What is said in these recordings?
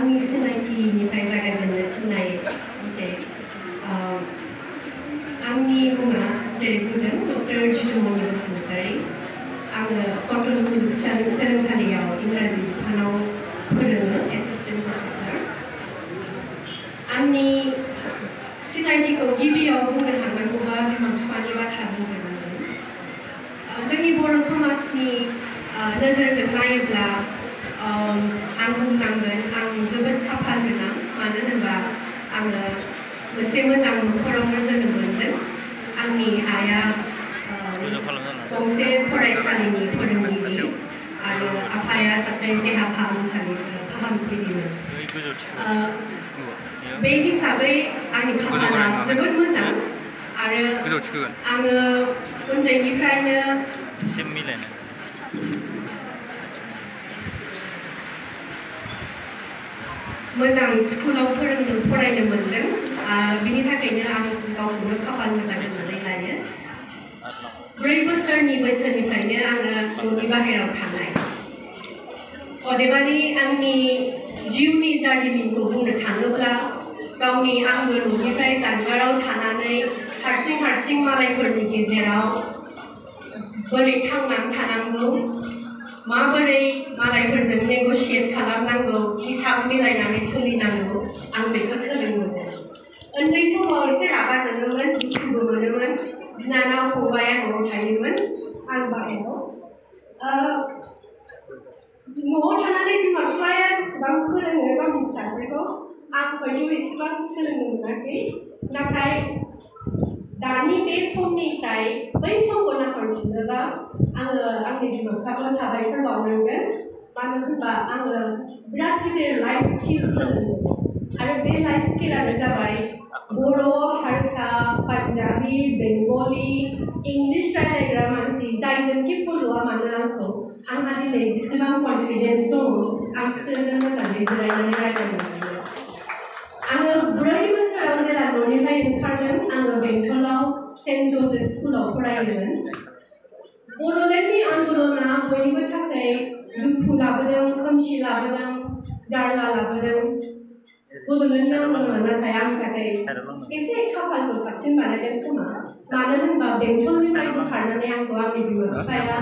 आंनि सिनायथिनिफ्राय जागायजेननो थिननाय मेथाइ आंनि मुङा जेरै बुंदों डक्टर जितुमनि बसुमतारी आङो कटन मुलुगसोलोंसालियाव इंराजि बिफानाव फोरोङो एसिस्टेन्ट प्रफेसर आंनि सिनायथिखौ गिबियाव बुंनो थांनांगौबा बिमा बिफानि बाथ्रा बुंग्रोनांगोन जोंनि बर' समाजनि नोजोरजों नायोब्ला आं बुंनांगोन आं जोबोद खाफाल गोनां मानो होनोबा आङो मोनसे मोजां नखरावनो जोनोम मोनदों आंनि आइया गंसे फरायसालिनि फोरोंगिरि आरो आफाया सासे देहा फाहामगिरिमोन बे हिसाबै आंनि खाफाला जोबोद मोजां आरो आङो उन्दैनिफ्रायनो मोजां स्कुलाव फरायनो मोनदों बिनि थाखायनो आं गावखौनो खाफाल मोजां होननानै लायो 4 बोसोरनि बैसोनिफ्रायनो आङो न'नि बाहेरायाव थानाय अदेबानि आंनि जिउनि जारिमिनखौ बुंनो थाङोब्ला गावनि आंगो न'निफ्राय जानगाराव थानानै हारसिं मालायफोरनि गेजेराव बोरै थांनानै थानांगौ माबोरै मालायफोरजों नेगोशिएट खालामनांगौ हिसाब मिलायनानै सोलिनांगौ आं बेखौ सोलोंबोदों उन्दै समाव एसे रागा जोङोमोन दुखुबो मोनोमोन बिनानाव फंबाया न'आव थायोमोन आं बाहेरायाव न'आव थानानै बिमा बिफाया बेसेबां फोरोङो गावनि फिसाफोरखौ आं हयथ' एसेबां सोलोंनो मोनाखै नाथाय दानि बे समनिफ्राय बै समखौ नाहरफिनोबा आङो आंनि बिमा बिफाखौ साबायखर बावनांगोन मानो होनबा आङो बिराद गिदिर लाइफ स्किल सोलोंदों आरो बे लाइफ स्किलानो जाबाय बर' हारसा पान्जाबि बेंगलि इंलिश रायज्लायग्रा मानसि जायजोंखि फज'आ मानो आंखौ आंहा दिनै बेसेबां कनफिडेन्स दङ आं बिसोरजों मोजाङै जिरायनानै रायज्लायनो हायो आङो 4 बोसोराव जेला न'निफ्राय ओंखारदों आङो बेंटलाव सेन्ट जसेफ स्कुलाव फरायोमोन बड'लेण्डनि आन्दलना बयनिबो थाखाय दुखु लाबोदों खोमसि लाबोदों जारला लाबोदों बड'लेण्ड नाङो नाथाय आंनि थाखाय एसे खाफालखौ साबसिन बानायदों खोमा मानो होनबा बेंटलनिफ्राय बोखारनानै आंखौ आंनि बिमा बिफाया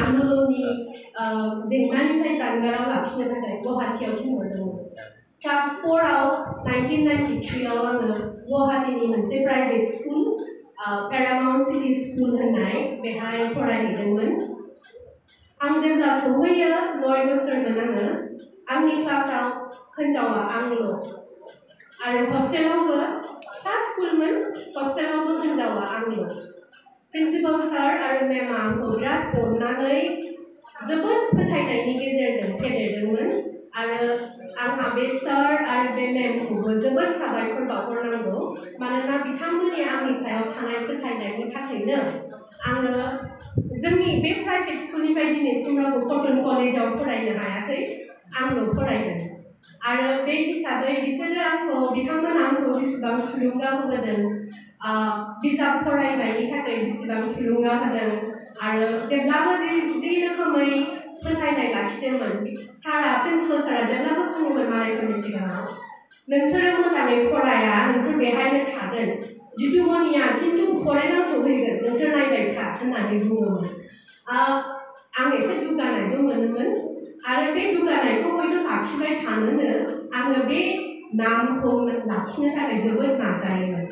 आन्दलननि जेंनानिफ्राय जानगाराव लाखिनो थाखाय गुवाहाटीयाव थिनहरदोंमोन क्लास 4 आव 1993 आव आङो गुवाहाटीनि मोनसे private school Paramount city school होननाय बेहाय फरायहैदोंमोन आं जेब्ला सौहैयो 9 बोसोरमोन आङो आंनि क्लासाव हिन्जावा आंल' आरो हस्टेलावबो फिसा स्कुलमोन हस्टेलावबो हिन्जावा आंल' प्रिन्सिपाल सार आरो मेमआ आंखौ बिराद अननानै जोबोद फोथायनायनि गेजेरजों फेदेरदोंमोन आरो आंहा बे सार आरो बे मेमखौबो जोबोद साबायखर बावहरनांगौ मानोना बिथांमोननि आंनि सायाव थानाय फोथायनायनि थाखायनो आङो जोंनि बे प्राइभेट स्कुलनिफ्राय दिनैसिम रावबो कटन कलेजाव फरायनो हायाखै आंल' फरायदों आरो बे हिसाबै बिथांमोना आंखौ बेसेबां थुलुंगा होबोदों बिजाब फरायनायनि थाखाय बेसेबां थुलुंगा होदों आरो जेब्लाबो जि रोखोमै फोथायनाय लाखिदोंमोन सारा प्रिन्सिपाल सारा जेब्लाबो बुङोमोन मालायफोरनि सिगाङाव नोंसोरो मोजाङै फराया नोंसोर बेहायनो थागोन जितुमनिया खिन्थु फरेनाव सौहैगोन नोंसोर नायबाय था होननानै बुङोमोन आं एसे दुगानायबो मोनोमोन आरो बे दुगानायखौ हयथ' लाखिबाय थानोनो आङो बे नामखौ लाखिनो थाखाय जोबोद नाजायोमोन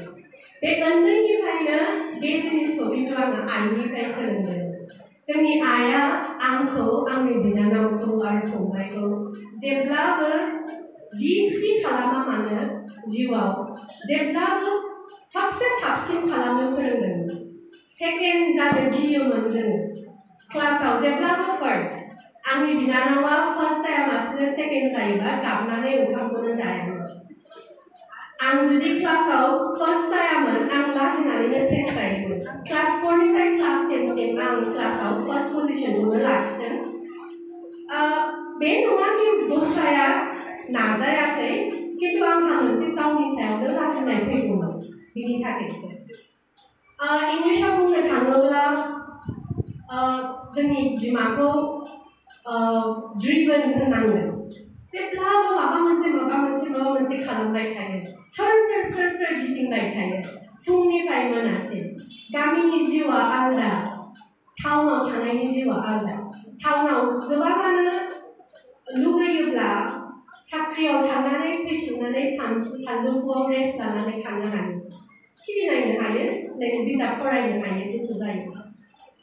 बे उन्दैनिफ्रायनो बे जिनिसखौ खिन्थु आङो आइनिफ्राय सोलोंदों जोंनि आइया आंखौ आंनि बिनानावखौ आरो फंबायखौ जेब्लाबो जिखि खालामा मानो जिउआव जेब्लाबो सबसे साबसिन खालामनो फोरोंदोंमोन सेकेन्ड जानो गियोमोन जोङो क्लासाव जेब्लाबो फार्स्ट आंनि बिनानावा फार्स्ट जायालासिनो सेकेन्ड जायोबा गाबनानै ओंखामखौनो जायामोन आं जुदि क्लासाव फार्स्ट जायामोन आं लाजिनानैनो सेस जायोमोन क्लास 4 निफ्राय क्लास 10 सिम आं क्लासाव फार्स्ट पजिशनखौनो लाखिदों बे नङा कि दस्राया नाजायाखै खिन्थु आंहा मोनसे गावनि सायावनो लाजिनाय फैगौमोन बिनि थाखायसो इंलिशाव बुंनो थाङोब्ला जोंनि बिमाखौ ड्रिभन होनांगोन जेब्लाबो माबा मोनसे मोनसे खालामबाय थायो सोर गिदिंबाय थायो फुंनिफ्राय मोनासिम गामिनि जिउआ आलादा टाउनाव थानायनि जिउआ आलादा टाउनाव गोबाङानो लुगैयोब्ला साख्रियाव थांनानै फैफिननानै सानजौफुआव रेस्ट लानानै थांनो हायो टिभि नायनो हायो बिजाब फरायनो हायो गोसो जायो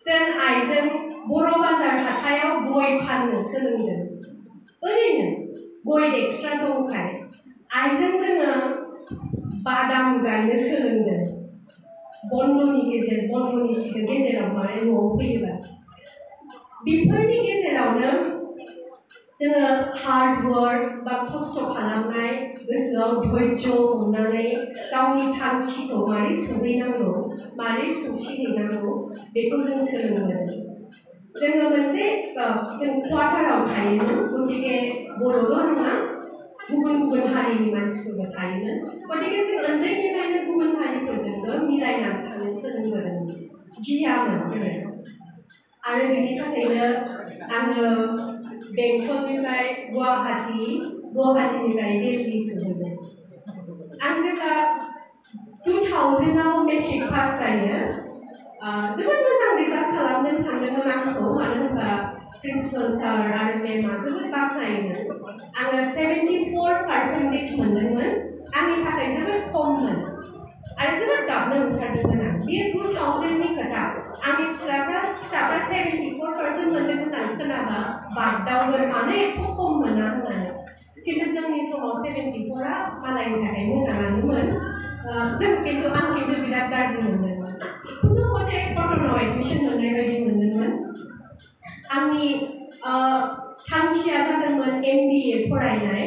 जों आइजों बर' बाजार हाथायाव गय फाननो सोलोंदों ओरैनो गय एक्सट्रा दंखाय आइजों जोङो बादाम गायनो सोलोंदों बन्दनि गेजेराव माने न'आव फैयोबा बेफोरनि गेजेरावनो जोङो हार्ड वर्क बा खस्थ' खालामनाय गोसोआव धैर्य हमनानै गावनि थांखिखौ मारै सहैनांगौ मारै सौसिहैनांगौ बेखौ जों सोलोंदों जोङो मोनसे जों क्वार्टाराव थायोमोन गतिके बर'ल' नङा गुबुन हारिनि मानसिफोरबो थायोमोन गतिके जों उन्दैनिफ्रायनो गुबुन हारिफोरजोंबो मिलायनानै थानो सोलोंबोदों गियामोन जोङो आरो बेनि थाखायनो आङो बेंटलनिफ्राय गुवाहाटीनिफ्राय दिल्ली सहैदों आं जेब्ला 2000आव मेट्रिक पास जायो जोबोद मोजां रिजाल्ट खालामदों सानदोंमोन आंखौ मानो होनबा प्रिन्सिपाल सार आरो मेमआ जोबोद बाख्नायोमोन आङो 74% मोनदोंमोन आंनि थाखाय जोबोद खममोन आरो जोबोद गाबनो ओंखारदोंमोन आं बेयो 2000नि खोथा आंनि फिसाफ्रा 74% मोनदोंमोन आं खोनाबा बागदावगोन मानो एथ' खम मोना होननानै खिन्थु जोंनि समाव 74आ मालायनि थाखाय मोजाङानोमोन आं खिन्थु बिराद गाज्रि मोनदोंमोन खुनु मथे कटनाव एडमिसन मोननाय बायदि मोनदोंमोन आंनि थांखिया जादोंमोन MBA फरायनाय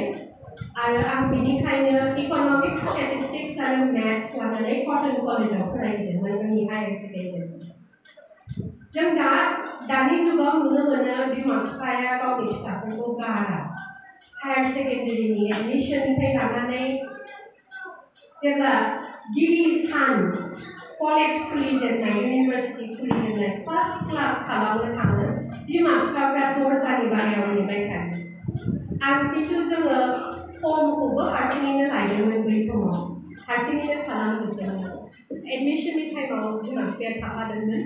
आरो आं बेनिखायनो इकनमिक्स स्टेटिस्टिक्स आरो मेथ्स लानानै कटन कलेजाव फरायदोंमोन आंनि हायार सेकेन्डारि जों दानि जुगाव नुनो मोनो बिमा बिफाया गावनि फिसाफोरखौ गारा हायार सेकेन्डारिनि एडमिसननिफ्राय लानानै जेब्ला गिबि सान कलेज खुलिजेननाय इउनिभार्सिटि खुलिजेननाय फार्स्ट क्लास खालामनो थाङो बिमा बिफाफ्रा दरजानि बाहेरायाव नेबाय थायो आं खिन्थु जोङो फर्मखौबो हारसिङैनो लायदोंमोन बै समाव हारसिङैनो खालामजोबदोंमोन एडमिसननि टाइमाव बिमा बिफाया थाफादोंमोन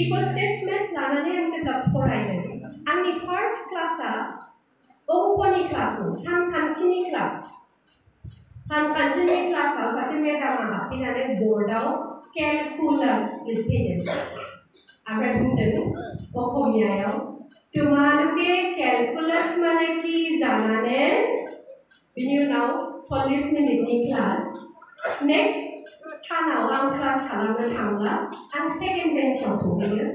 इक'स्टेट्स मेथ्स लानानै आं जेब्ला फरायदों आंनि फार्स्ट क्लासआ अंकनि क्लासमोन सानखान्थिनि क्लासाव सासे मेडामा हाबफैनानै बर्डआव केलकुलास लिरफैदों ओमफ्राय बुंदों असमियायाव तुम्हारे केलकुलास माने कि जानाने बिनि उनाव 40 मिनिटनि क्लास नेक्स्ट सानाव आं क्लास खालामनो थांब्ला आं सेकेन्ड बेन्चआव सहैयो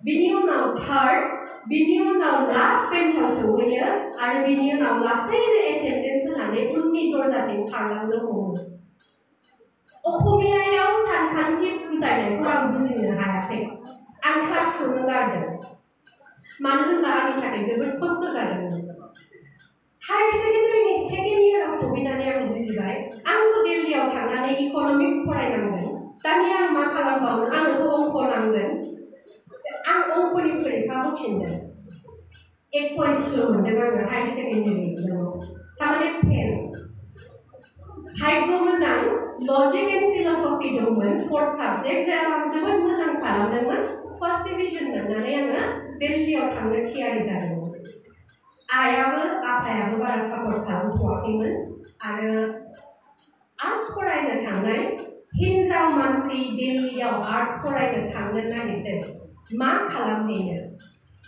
बिनि उनाव थार्ड बिनि उनाव लास्ट बेन्चआव सहैयो आरो बिनि उनाव लासैनो एटेन्डेन्स होनानै उननि दरजाथिं खारलांनो हमो असमियायाव सानखान्थि बुजायनायखौ आं बुजिनो हायाखै आं क्लासखौनो गारदों मानो होनबा आंनि थाखाय जोबोद खस्थ' जादोंमोन हायार सेकेन्डारिनि सेकेन्ड इयाराव सहैनानै आं बुजिबाय आंबो दिल्लीयाव थांनानै इकनमिक्स फरायनांगोन दानिया आं मा खालामबावनो आंनोथ' अंक नांगोन आं अंकनि फरिखा होफिनदों 21 मोनदों आङो हायार सेकेन्डारि एग्जामाव थारमाने फेल भाग्य मोजां लजिक एन्ड फिलसफि दंमोन 4th साबजेक्ट जेराव आं जोबोद मोजां खालामदोंमोन फार्स्ट डिभिजन मोननानै आङो दिल्लीयाव थांनो थियारि जादोंमोन आइयाबो आफायाबो बारा सापर्ट खालामथ'वाखैमोन आरो आर्ट्स फरायनो थांनाय हिन्जाव मानसि दिल्लीयाव आर्ट्स फरायनो थांनो नागिरदों मा खालामहैनो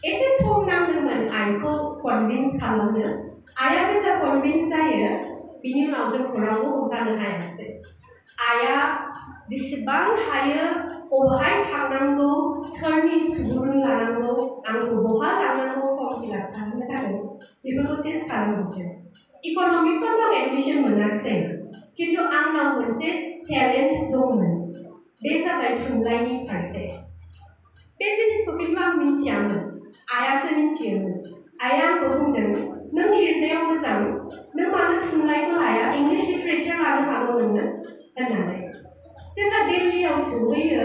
एसे सम नांदोंमोन आइखौ कनभिन्स खालामनो आइया जेब्ला कनभिन्स जायो बिनि उनाव जोंखौ रावबो हमथानो हायासै आइया जेसेबां हायो बबेहाय थांनांगौ सोरनि सुबुरुन लानांगौ आंखौ बहा लांनांगौ फर्म फिलआप खालामनो थाखाय बेफोरखौ सेस खालामजोबदों इकनमिक्सआव आं एडमिसन मोनाखिसै खिन्थु आंनाव मोनसे टेलेन्ट दंमोन बे जाबाय थुनलाइनि फारसे बे जिनिसखौ खिन्थु आं मिथियामोन आइयासो मिथियोमोन आइया आंखौ बुंदों नों लिरनायाव मोजां नों मानो थुनलाइखौ लाया इंलिश लिटारेचार लानो हागौ नोङो होननानै जेब्ला दिल्लीयाव सहैयो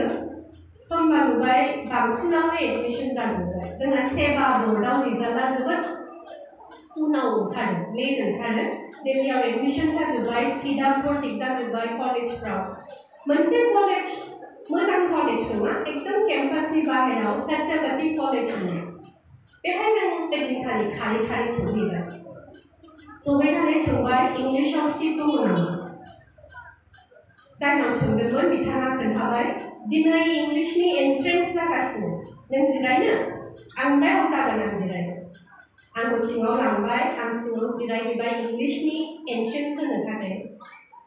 होमबा नुबाय बांसिनावनो एडमिसन जाजोब्बाय जोंना सेबा बर्डआव रिजाल्टआ जोबोद उनाव ओंखारो लेट ओंखारो दिल्लीयाव एडमिशन जाजोब्बाय सीटआ भर्ति जाजोब्बाय कलेजफ्राव मोनसे कलेज मोजां कलेज नङा एकदम केम्पासनि बाहेराव सत्यवती कलेज होननाय बेहाय जों ओइदिनखालि खारै खारै सहैबाय सहैनानै सोंबाय इंलिसाव सीट दङ नामा जायनाव सोंदोंमोन बिथाङा खोन्थाबाय दिनै इंलिसनि एन्ट्रेन्स जागासिनो नों जिरायनो आं औ जागोन आं जिरायनो आंखौ सिङाव लांबाय आं सिङाव जिरायहैबाय इंलिसनि एन्ट्रेन्स होनो थाखाय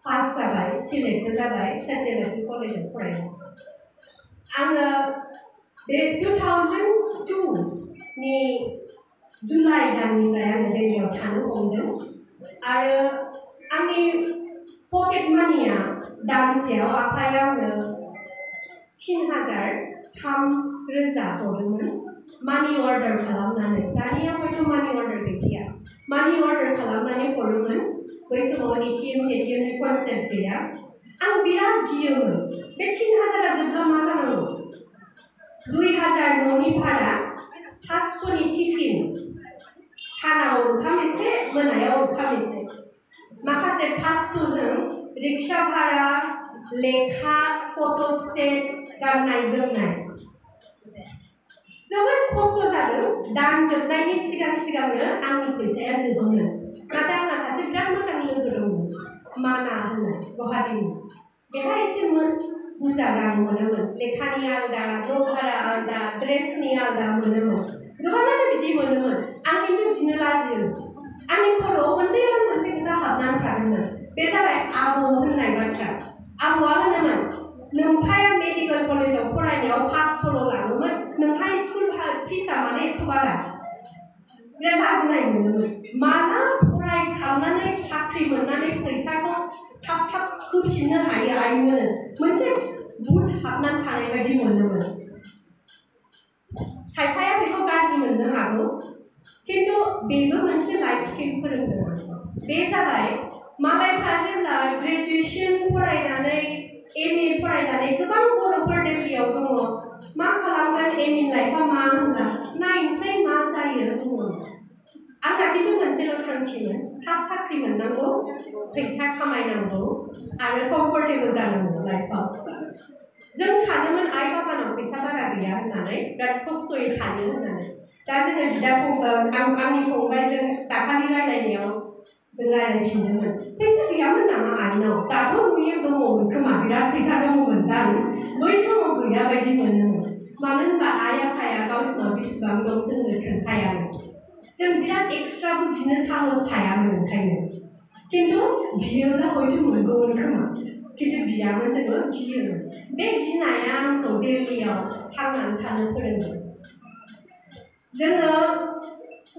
पास जाबाय सिलेक्टबो जाबाय सत्यवती कलेजाव फरायनो आङो बे 2002 नि जुलाइ दाननिफ्राय आङो दिल्लीयाव थानो हमदों आरो आंनि पकेट मानिया दानसेयाव आफाया आंनो 3,000 हरदोंमोन मानि अर्डार खालामनानै दानिया हयथ' मानि अर्डार गैलिया मानि अर्डार खालामनानै हरोमोन बै समाव एटिएमनि कनसेप्ट गैया आं बिराद गियोमोन बे 3,000 जोबब्ला मा जानांगौ 2,000 न'नि भारा 500 नि टिफिन सानाव ओंखाम एसे मोनायाव ओंखाम एसे माखासे 500 जों रिक्सा भारा लेखा फटो स्टेट गाननाय जोमनाय जोबोद खस्थ' जादों दान जोबनायनि सिगांनो आंनि फैसाया जोबोमोन नाथाय आंहा सासे बिराद मोजां लोगो दंमोन माना होननाय गुवाहाटीनि बेहा एसे बुरजा रां मोनोमोन लेखानि आलदा न' भारा आलदा ड्रेसनि आलदा मोनोमोन गोबाङानो बिदि मोनोमोन आं खिन्थु बिदिनो लाजियो आंनि खर'आव उन्दैयावनो मोनसे खोथा हाबनानै थादोंमोन बे जाबाय आबौ होननाय बाथ्रा आबौआ होनोमोन नोम्फाया मेडिकेल कलेजाव फरायनायाव 500 लाङोमोन नोंहा स्कुल फिसा माने एथ' बारा बिराद लाजिनाय मोनोमोन माला फरायखांनानै साख्रि मोननानै फैसाखौ थाब थाब होफिननो हायो आइमोन मोनसे भुत हाबनानै थानाय बायदि मोनोमोन खायफाया बेखौ गाज्रि मोननो हागौ खिन्थु बेबो मोनसे लाइफ स्किल फोरोंदों बे जाबाय मालायफ्रा जेब्ला ग्रेजुएसन फरायनानै एमए फरायनानै गोबां बर'फोर दिल्लीयाव दङ मा खालामगोन एमए लाइफआ मा होनब्ला नायनोसै मा जायो बुङो आंहा खिन्थु मोनसेल' थांखिमोन थाब साख्रि मोननांगौ फैसा खामायनांगौ आरो कम्फर्टेबल जानांगौ लाइफआव जों सानोमोन आइ बाबानाव फैसा बारा गैया होननानै बिराद खस्थ'यै थायो होननानै दा जोङो बिदा आंनि फंबायजों दाखालि रायलायनायाव जों रायलायफिनदोंमोन फैसा गैयामोन नामा आइनाव दाथ' नुयो दङमोन खोमा बिराद फैसा दङमोन दां बै समाव गैया बायदि मोनोमोन मानो होनबा आइ आफाया गावसिनाव बेसेबां दं जोंनो खोन्थायामोन जों बिराद एक्सट्राबो बिनो साहस थायामोन ओंखायनो खिन्थु बियोब्ला हयथ' मोनगौमोन खोमा खिन्थु बियामोन जोङो गियोमोन बे गिनाया आंखौ दिल्लीयाव थांनानै थानो फोरोंदों जोङो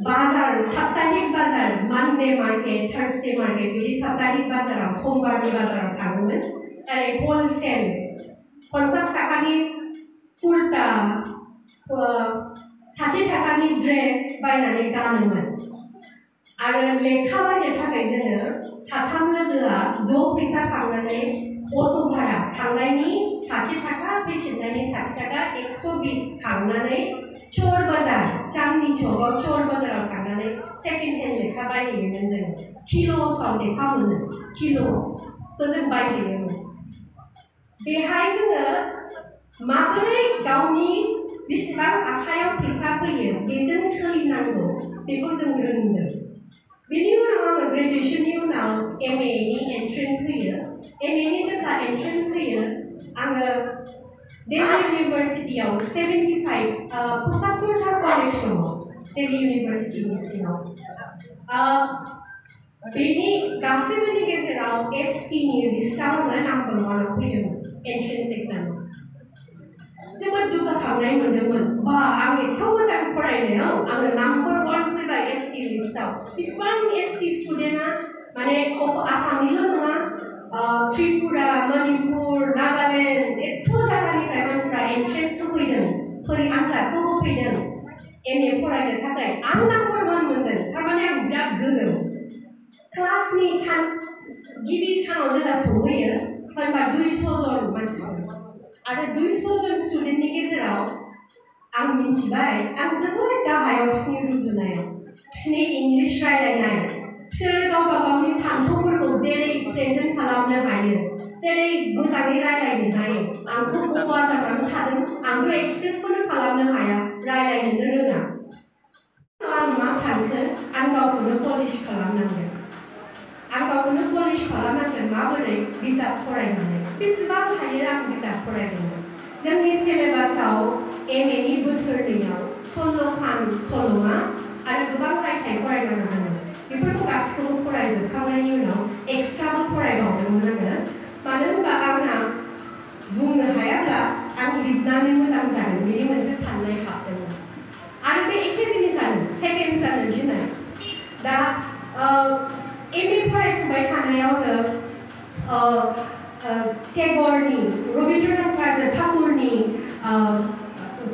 बाजार साप्ताहिक बाजार मानडे मार्केट थार्सडे मार्केट बिदि साप्ताहिक बाजाराव समबारनि बाजाराव थाङोमोन ओरै हलसेल 50 थाखानि कुर्ता 60 थाखानि ड्रेस बायनानै गानोमोन आरो लेखा बायनो थाखाय जोङो साथाम लोगोआ ज' फैसा खांनानै अट' भारा थांनायनि 60 थाखा फैफिननायनि 60 थाखा 120 खांनानै चोर बाजार चांदनी चौकआव चोर बाजाराव थांनानै सेकेन्ड हेन्ड लेखा बायहैयोमोन जों किल'सआव लेखा मोनो किल'सो जों बायहैयोमोन बेहाय जोङो माबोरै गावनि बेसेबां आखायाव फैसा फैयो बेजों सोलिनांगौ बेखौ जों रोंदों बेनि उनाव आङो ग्रेजुएशननि उनाव एमए नि एन्ट्रेन्स होयो एमए नि जेब्ला एन्ट्रेन्स होयो आङो दिल्ली इउनिभार्सिटियाव 75 था कलेज दङ दिल्ली इउनिभार्सिटिनि सिङाव बेनि गासैबोनि गेजेराव एसटिनि लिस्टआव आङो नाम्बार 1आव फैदोंमोन एन्ट्रेन्स एग्जामाव जोबोद दुगाखांनाय मोनदोंमोन बा आं एथ' मोजां फरायनायाव आङो नाम्बार 1 फैबाय एसटि लिस्टआव बेसेबां एसटि स्टुडेन्टआ माने आसामनिल' नङा त्रिपुरा मणिपुर नागालेण्ड एथ' जायगानिफ्राय मानसिफ्रा एन्ट्रेन्स होफैदों आनजादखौ होफैदों एमए फरायनो थाखाय आं नाम्बार 1 मोनदों थारमाने आं बिराद गोरों क्लासनि गिबि सानाव जेब्ला सौहैयो होनबा 200 जन मानसिफोर आरो 200 जन स्टुडेन्टनि गेजेराव आं मिथिबाय आं जोबोद गाहायाव बिसिनि रुजुनायाव बिसोरनि इंलिश रायलायनाय बिसोरो गावबा गावनि सान्थौफोरखौ जेरै प्रेजेन्ट खालामनो हायो जेरै मोजाङै रायलायनो हायो आंथ' गवा जानानै थादों आंथ' एक्सप्रेसखौनो खालामनो हाया रायलायनोनो रोङा आं मा सानखो आं गावखौनो पलिश खालामनांगोन आं गावखौनो पलिश खालामनांगोन माबोरै बिजाब फरायनानै बेसेबां हायो आं बिजाब फरायदोंमोन जोंनि सिलेबासाव MA नि बोसोरनैयाव 16 खान सल'मा आरो गोबां रायथाइ फरायनांगौ दङ बेफोरखौ गासैखौबो फरायजोबखांनायनि उनाव एक्सट्राबो फरायबावदोंमोन आङो मानो होनबा आंहा बुंनो हायाब्ला आं लिरनानै मोजां जागोन बिदि मोनसे साननाय हाबदोंमोन आरो बे एखे जिनिसानो सेकेन्ड जानो गिनाय दा MA फरायफुबाय थानायावनो टेगरनि रबीन्द्रनाथ ठाकुरनि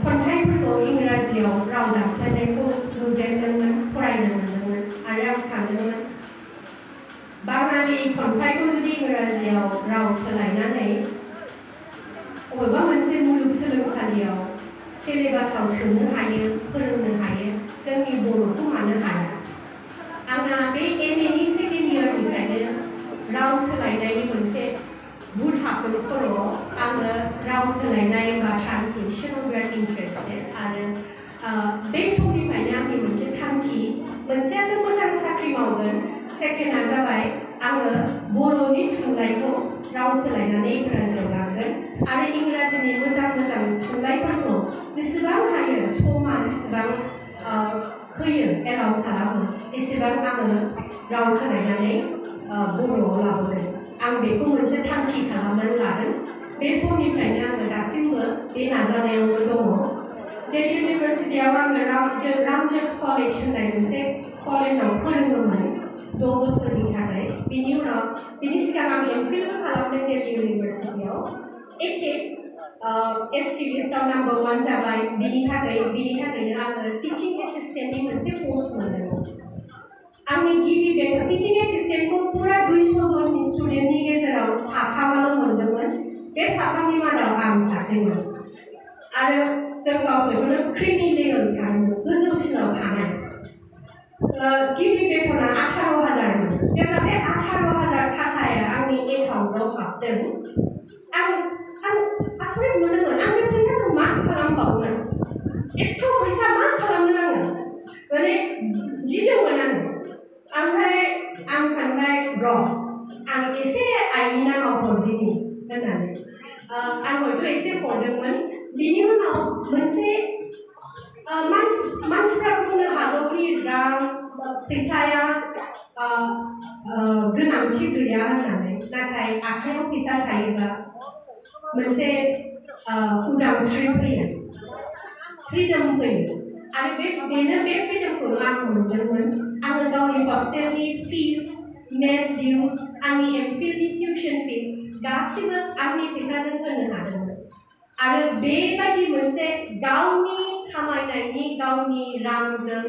खन्थाइफोरखौ इंराजियाव राव दानस्लायनायखौ नुजेनदोंमोन फरायनो मोनदोंमोन आरो आं सानदोंमोन बाङालि खन्थाइखौ जुदि इंराजियाव राव सोलायनानै बबेबा मोनसे मुलुगसोलोंसालियाव सिलेबासाव सोनो हायो फोरोंनो हायो जोंनि बर'खौ मानो हाया आंना बे MA नि सेकेन्ड इयारनिफ्रायनो राव सोलायनायनि मोनसे बुट हाबदों खर'आव आङो राव सोलायनाय बा ट्रान्सलेसनाव बिराद इन्टारेस्टेड आरो बे समनिफ्रायनो आंनि मोनसे थांखि मोनसेयाथ' मोजां साख्रि मावगोन सेकेन्डआ जाबाय आङो बर'नि थुनलाइखौ राव सोलायनानै इंराजियाव लांगोन आरो इंराजिनि मोजां मोजां थुनलाइफोरखौ जेसेबां हायो समा जेसेबां होयो एलाउ खालामो एसेबां आङो राव सोलायनानै बर'आव लाबोगोन आं बेखौ मोनसे थांखि खालामनानै लादों बे समनिफ्रायनो आङो दासिमबो बे नाजानायावनो दङ दिल्ली इउनिभार्सिटियाव आङो रामजस कलेज होननाय मोनसे कलेजाव फोरोङोमोन 6 बोसोरनि थाखाय बिनि उनाव बिनि सिगां आं MPhilबो खालामदों दिल्ली इउनिभार्सिटियाव एखे ST लिस्टआव नाम्बार 1 जाबाय बिनि थाखायनो आङो टिचिं एसिस्टेन्टनि मोनसे पस्ट मोनदों आंनि गिबि बे टिचिं एसिस्टेन्टखौ पुरा 200 जननि स्टुडेन्टनि गेजेराव साथामाल' मोनदोंमोन बे साथामनि मादाव आं सासेमोन आरो जों गावसोरखौनो क्रिमि लेभेल सानोमोन गोजौसिनाव थानाय गिबि बेथना 18,000 जेब्ला बे 18,000 थाखाया आंनि एकाउन्टआव हाबदों आं आसरित मोनदोंमोन आं बे फैसाखौ मा खालामबावनो एथ' फैसा मा खालामनो आङो माने गिदोंमोन आङो ओमफ्राय आं सानबाय र' आं एसे आइनि नामाव हरदिनि होननानै आं हयथ' एसे हरदोंमोन बिनि उनाव मोनसे मानसिफ्रा बुंनो हागौ कि रां फैसाया गोनांथि गैया होननानै नाथाय आखायाव फैसा थायोबा मोनसे उदांस्रि फैयो फ्रिडम फैयो आरो बेनो बे फ्रिडमखौनो आं मोनदोंमोन आङो गावनि हस्टेलनि फिस मेस डिउस आंनि MPhilनि टिउसन फिस गासिबो आंनि फैसाजों होनो हादोंमोन आरो बेबायदि मोनसे गावनि खामायनायनि गावनि रांजों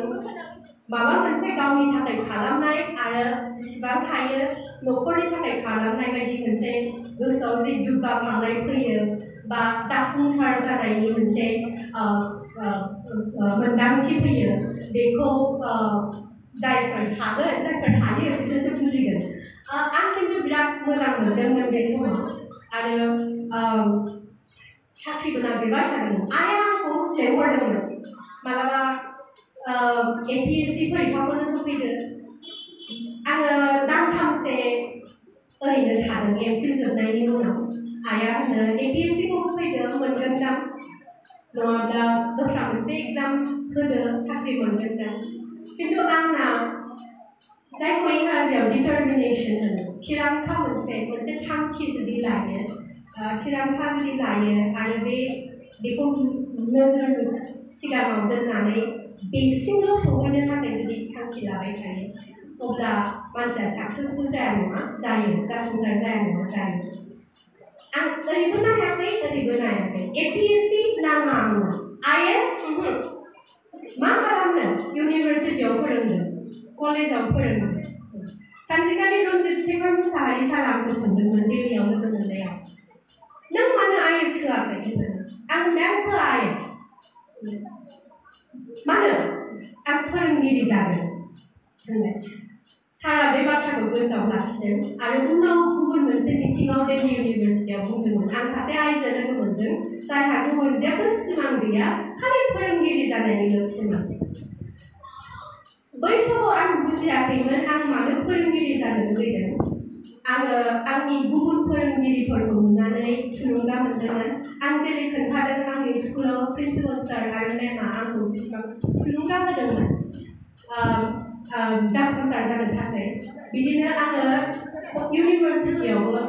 माबा मोनसे गावनि थाखाय खालामनाय आरो जेसेबां हायो न'खरनि थाखाय खालामनाय बायदि मोनसे गोसोआव जि दुगाखांनाय फैयो बा जाफुंसार जानायनि मोनसे मोन्दांथि फैयो बेखौ जायफोर हायो बिसोरसो बुजिगोन आं खिन्थु बिराद मोजां मोनदोंमोन बे समाव आरो साख्रिबो नागिरबाय थादोंमोन आइया आंखौ लेंहरदोंमोन मालाबा APSC फरिखाखौनो होफैदो आङो दानथामसे ओरैनो थादों MPhil जोबनायनि उनाव आइया होनो APSC खौ होफैदो मोनगोनदां नङाब्ला दस्रा मोनसे एग्जाम होदो साख्रि मोनगोनदां खिन्थु आंना जायखौ इंराजियाव डिटारमिनेसन होनो थिरांथा मोनसे थांखि जुदि लायो थिरांथा जुदि लायो आरो बेखौ नोजोर सिगाङाव दोननानै बेसिमल' सहैनो थाखाय जुदि थांखि लाबाय थायो अब्ला मानसिया साक्सेसफुल जाया नङा जायो जाफुंसार जाया नङा जायो आं ओरैबो नायाखै APSC नाङा आंनो IAS मा खालामनो इउनिभार्सिटियाव फोरोंनो कलेजाव फोरोंनो सानसेखालि रन्जित शेखर मुसाहारि सारा आंखौ सोंदोंमोन दिल्लीयाव लोगो मोननायाव नों मानो IAS होआखै आं मेम होआ IAS मानो आं फोरोंगिरि जागोन होननाय सारा बे बाथ्राखौ गोसोआव लाखिदों आरो उनाव गुबुन मोनसे बिथिङाव दिल्ली इउनिभारसिटियाव बुंदोंमोन आं सासे आइजो लोगो मोनदों जायहा गुबुन जेबो सिमां गैया खालि फोरोंगिरि जानायनिल' सिमां बै समाव आं बुजियाखैमोन आं मानो फोरोंगिरि जानो लुबैदों आङो आंनि गुबुन फोरोंगिरिफोरखौ नुनानै थुलुंगा मोनदोंमोन आं जेरै खोन्थादों आंनि स्कुलाव प्रिन्सिपाल सार आरो मेमआ आंखौ जेसेबां थुलुंगा होदोंमोन जाफुंसार जानो थाखाय बिदिनो आङो इउनिभारसिटियावबो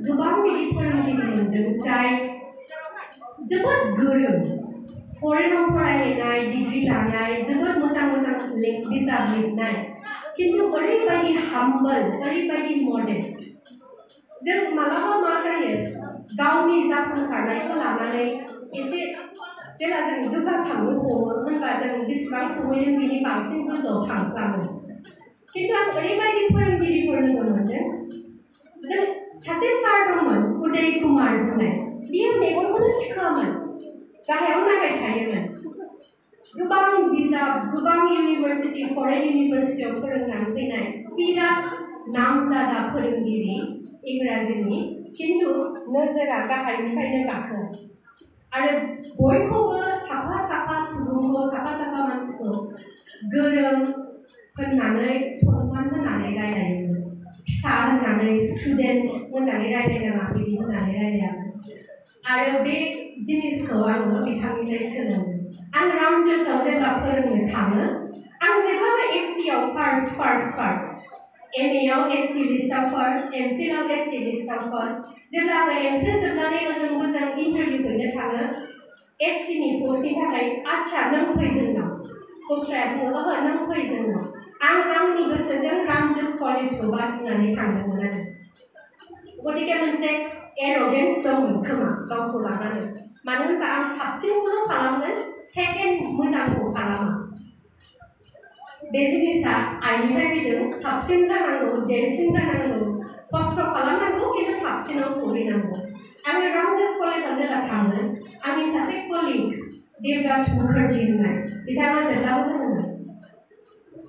गोबां बिदि फोरोंगिरि मोनदों जाय जोबोद गोरों फरेनाव फरायहैनाय डिग्री लानाय जोबोद मोजां मोजां बिजाब लिरनाय किन्तु ओरैबायदि हाम्बल ओरैबायदि मडेस्ट जों मालाबा मा जायो गावनि जाफुंसारनायखौ लानानै एसे जेब्ला जों दुगाखांनो हमो होनबा जों बेसेबां सहैदों बिनि बांसिन गोजौआव थांफ्लाङो किन्तु आं ओरैबायदि फोरोंगिरिफोर लोगो मोनदों जों सासे सार दंमोन उदय कुमार होननाय बियो मेगनखौनो थिखाङामोन गाहायाव नायबाय थायोमोन गोबां बिजाब गोबां इउनिभारसिटि फरेन इउनिभारसिटियाव फोरोंनानै फैनाय बिराद नामजादा फोरोंगिरि इंराजिनि किन्तु नोजोरा गाहायनिफ्रायनो गाखो आरो बयखौबो साफा साफा सुबुंखौ साफा साफा मानसिखौ गोरों होननानै सनमान होनानै रायलायोमोन फिसा होननानै स्टुडेन्ट मोजाङै रायलायनाङा बिदि होननानै रायलायामोन आरो बे जिनिसखौ आङो बिथांनिफ्राय सोलोङो आं रामजोसाव जेब्ला फोरोंनो थाङो आं जेब्लाबो एसटिआव फार्स्ट एमएआव एसटि लिस्टआव फार्स्ट एमफिलआव एसटि लिस्टआव फार्स्ट जेब्ला आङो एमफिल जोबनानै ओजों इन्टारभिउ हैनो थाङो एसटिनि पस्टनि थाखाय आच्छा नों फै जोंनाव दस्राया बुङो ओहो नों फै जोंनाव आं आंनि गोसोजों रामजोस कलेजखौ बासिनानै थांदोंमोन आरो गतिके मोनसे एर'गेन्स दंमोन खोमा गावखौ लानानै मानो होनबा आं साबसिनखौल' खालामगोन सेकेन्ड मोजांखौ खालामा बे जिनिसा आइनिफ्राय फैदों साबसिन जानांगौ देरसिन जानांगौ खस्थ' खालामनांगौ किन्तु साबसिनाव सहैनांगौ आङो रामजोस कलेजाव जेब्ला थाङो आंनि सासे कलिग देबराज मुखार्जी होननाय बिथाङा जेब्लाबो होनोमोन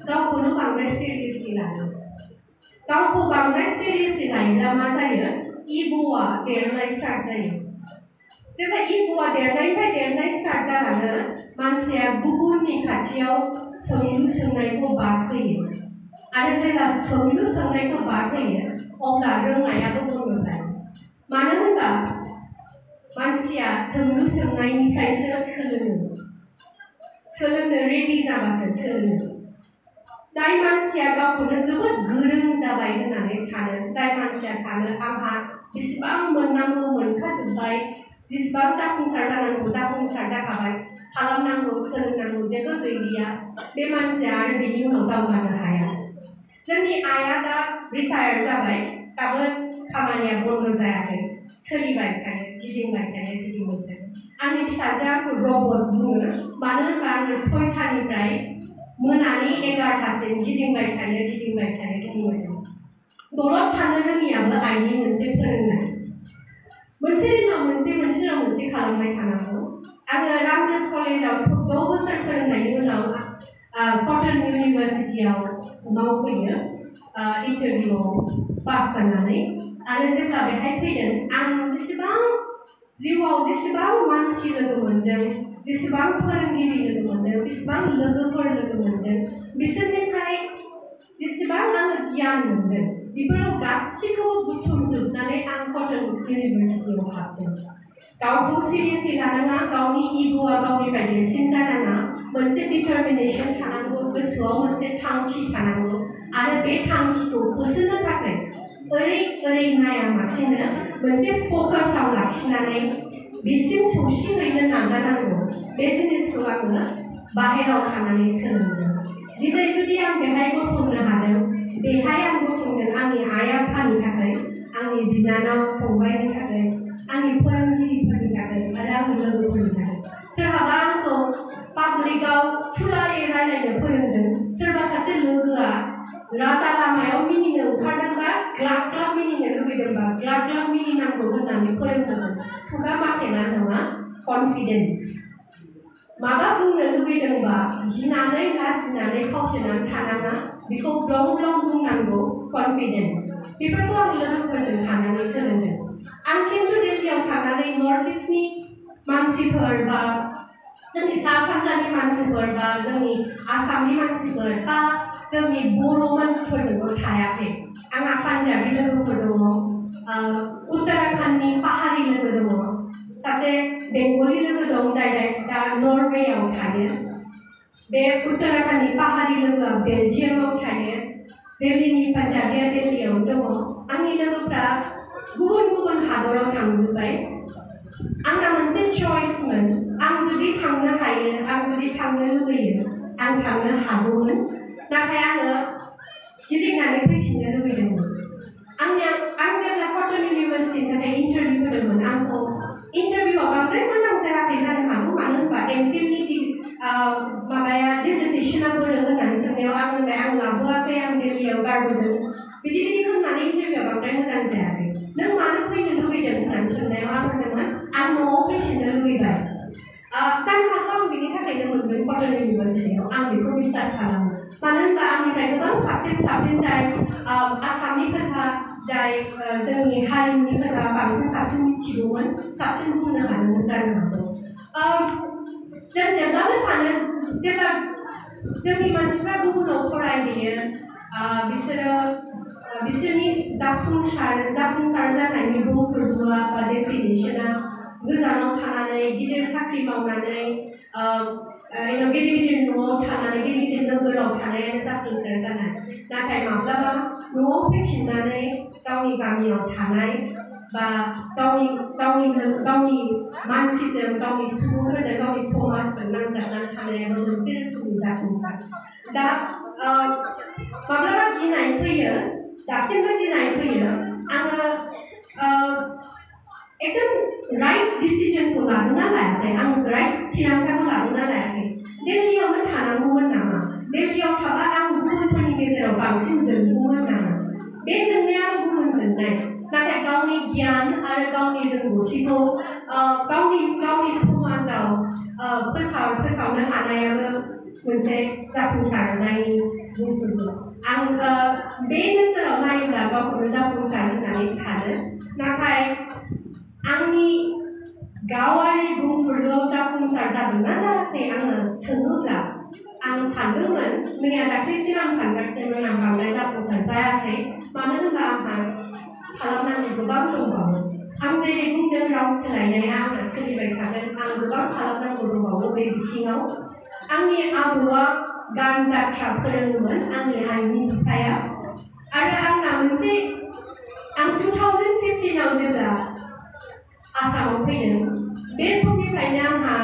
गावखौनो बांद्राय सिरियासलि लानो गावखौ बांद्राय सिरियासलि लायोब्ला मा जायो इग'आ देरनाय स्टार्ट जायो जेब्ला इग'आ देरनाय स्टार्ट जालाङो मानसिया गुबुननि खाथियाव सोंलु सोंनायखौ बाद होयो आरो जेब्ला सोंलु सोंनायखौ बाद होयो अब्ला रोंनायाबो बन्द जायो मानो होनबा मानसिया सोंलु सोंनायनिफ्रायसो सोलोंनो रेडि जाबासो सोलोङो जाय मानसिया गावखौनो जोबोद गोरों जाबाय होननानै सानो जाय मानसिया सानो आंहा बेसेबां मोननांगौ मोनखाजोब्बाय जेसेबां जाफुंसार जानांगौ जाफुंसार जाखाबाय खालामनांगौ सोलोंनांगौ जेबो गैलिया बे मानसिया आरो बिनि उनाव दावगानो हाया जोंनि आइया दा रिटायार जाबाय दाबो खामानिया बन्द जायाखै सोलिबाय थायो गिदिंबाय थायो आंनि फिसाजोआ आंखौ रबट बुङो मानो होनबा आङो 6टानिफ्राय मोनानि 11टासिम गिदिंबाय थायो दलद थानो रोङियाबो आइनि मोनसे फोरोंनाय मोनसे दिनाव मोनसे खालामबाय थानांगौ आङो रामजोस कलेजाव 14 बोसोर फोरोंनायनि उनाव कटन इउनिभारसिटियाव मावफैयो इन्टारभिउआव पास जानानै आरो जेब्ला बेहाय फैदों आं जिउआव जेसेबां मानसि लोगो मोनदों जेसेबां फोरोंगिरि लोगो मोनदों बेसेबां लोगोफोर लोगो मोनदों बिसोरनिफ्राय जेसेबां आङो गियान मोनदों बेफोराव गासैखौबो बुथुमजोबनानै आं कटन इउनिभारसिटियाव हाबदों गावखौ सिरियासलि लानाङा गावनि इग'आ गावनिफ्राय देरसिन जानाङा मोनसे डिटारमिनेसन थानांगौ गोसोआव मोनसे थांखि थानांगौ आरो बे थांखिखौ होसोनो थाखाय ओरै नायालासिनो मोनसे फकासाव लाखिनानै बेसिम सौसिहैनो नाजानांगौ बे जिनिसखौ आङो बाहेरायाव थानानै सोलोंदों दिनै जुदि आं बेहाय गसंनो हादों बेहाय आं गसंदों आंनि आइ आफानि थाखाय आंनि बिनानाव फंबायनि थाखाय आंनि फोरोंगिरिफोरनि थाखाय आरो आंनि लोगोफोरनि थाखाय सोरहाबा आंखौ पाब्लिकआव खुलायै रायलायनो फोरोंदों सोरबा सासे लोगोआ राजा लामायाव मिनिनो ओंखारदोंबा ग्लाब ग्लाब मिनिनो लुबैदोंबा ग्लाब ग्लाब मिनिनांगौ होननानै फोरोंदोंमोन खुगा माथेना नङा कनफिडेन्स माबा बुंनो लुबैदोंबा गिनानै लाजिनानै फावसायनानै थानाङा बेखौ ब्लं ब्लं बुंनांगौ कनफिडेन्स बेफोरखौ आं लोगोफोरजों थानानै सोलोंदों आं खिन्थु दिल्लीयाव थानानै नर्थ इस्टनि मानसिफोर बा जोंनि सा सानजानि मानसिफोर बा जोंनि आसामनि मानसिफोर बा जोंनि बर' मानसिफोरजोंबो थायाखै आंहा पान्जाबि लोगोफोर दङ उत्तराखन्डनि पाहारि लोगो दङ सासे बेंगलि लोगो दं जाय दा नरवेयाव थायो बे उत्तराखन्डनि पाहारि लोगोआ बेलजियामाव थायो दिल्लीनि पान्जाबिया दिल्लीयाव दङ आंनि लोगोफ्रा गुबुन गुबुन हादराव थांजोब्बाय आंना मोनसे चॉइसमोन आं जुदि थांनो हायो आं जुदि थांनो लुबैयो आं थांनो हागौमोन नाथाय आङो गिदिंनानै फैफिननो लुबैदोंमोन आं जेब्ला कटन इउनिभार्सिटिनि थाखाय इन्टारभिउ होदोंमोन आंखौ इन्टारभिउआ बांद्राय मोजां जायाखै जानो हागौ मानो होनबा एमफिलनि माबाया डिजार्टेसना बोरो होननानै सोंनायाव आं होनबाय आं लाबोआखै आं दिल्लीयाव गारबोदों बिदि होननानै इन्टारभिउआ बांद्राय मोजां जायाखै नों मानो फैनो लुबैदों होननानै सोंनायाव आं होनदोंमोन आं न'आव फैफिननो लुबैबाय जानो हागौ आं बिनि थाखायनो मोनदों कटन इउनिभार्सिटियाव आं बेखौ बिश्वास खालामो मानो होनबा आंनिफ्राय गोबां साबसिन जाय आसामनि खोथा जाय जोंनि हारिमुनि खोथा साबसिन मिथिगौमोन साबसिन बुंनो हादोंमोन जानो हागौ जों जेब्लाबो सानो जेब्ला जोंनि मानसिफ्रा गुबुनाव फरायहैयो बिसोरनि जाफुंसार जानायनि बुंफोरलुआ बा डेफिनेसना गोजानाव थानानै गिदिर साख्रि मावनानै गिदिर न'आव थानानै गिदिर नोगोराव थानायानो जाफुंसार जानाय नाथाय माब्लाबा न'आव फैफिननानै गावनि गामियाव थानाय बा गावनि मानसिजों गावनि सुबुंफोरजों गावनि समाजजों नांजाबनानै थानायाबो मोनसे रोखोमनि जाफुंसार दा माब्लाबा गिनाय फैयो दासिमबो गिनाय फैयो आङो एकदम राइट डिसिजनखौ लादोंना लायाखै आं राइट थिरांथाखौ लादोंना लायाखै दिल्लीयावनो थानांगौमोन नामा दिल्लीयाव थाबा आं गुबुनफोरनि गेजेराव बांसिन जोंगौमोन नामा बे जोंनायाबो गुबुन जोंनाय नाथाय गावनि गियान आरो गावनि रोंगौथिखौ गावनि समाजाव फोसावनो हानायाबो मोनसे जाफुंसारनायनि बुंफोरलु आं बे नोजोराव नायोब्ला गावखौनो जाफुंसार होननानै सानो नाथाय आंनि गावारि बुंफोरलुआव जाफुंसार जादोंना जायाखै आङो सोङोब्ला आं सानदोंमोन मैया दाख्लैसिम आं सानगासिनोमोन आं बांद्राय जाफुंसार जायाखै मानो होनबा आंहा खालामनांगौ गोबां दंबावो आं जेरै बुंदों राव सोलायनाया आंना सोलिबाय थागोन आं गोबां खालामनांगौ दंबावो बे बिथिङाव आंनि आबौआ गान जात्रा फोरोङोमोन आंनि आइनि बिफाया आरो आंना मोनसे आं 2015आव जेब्ला आसामाव फैदों बे समनिफ्रायनो आंहा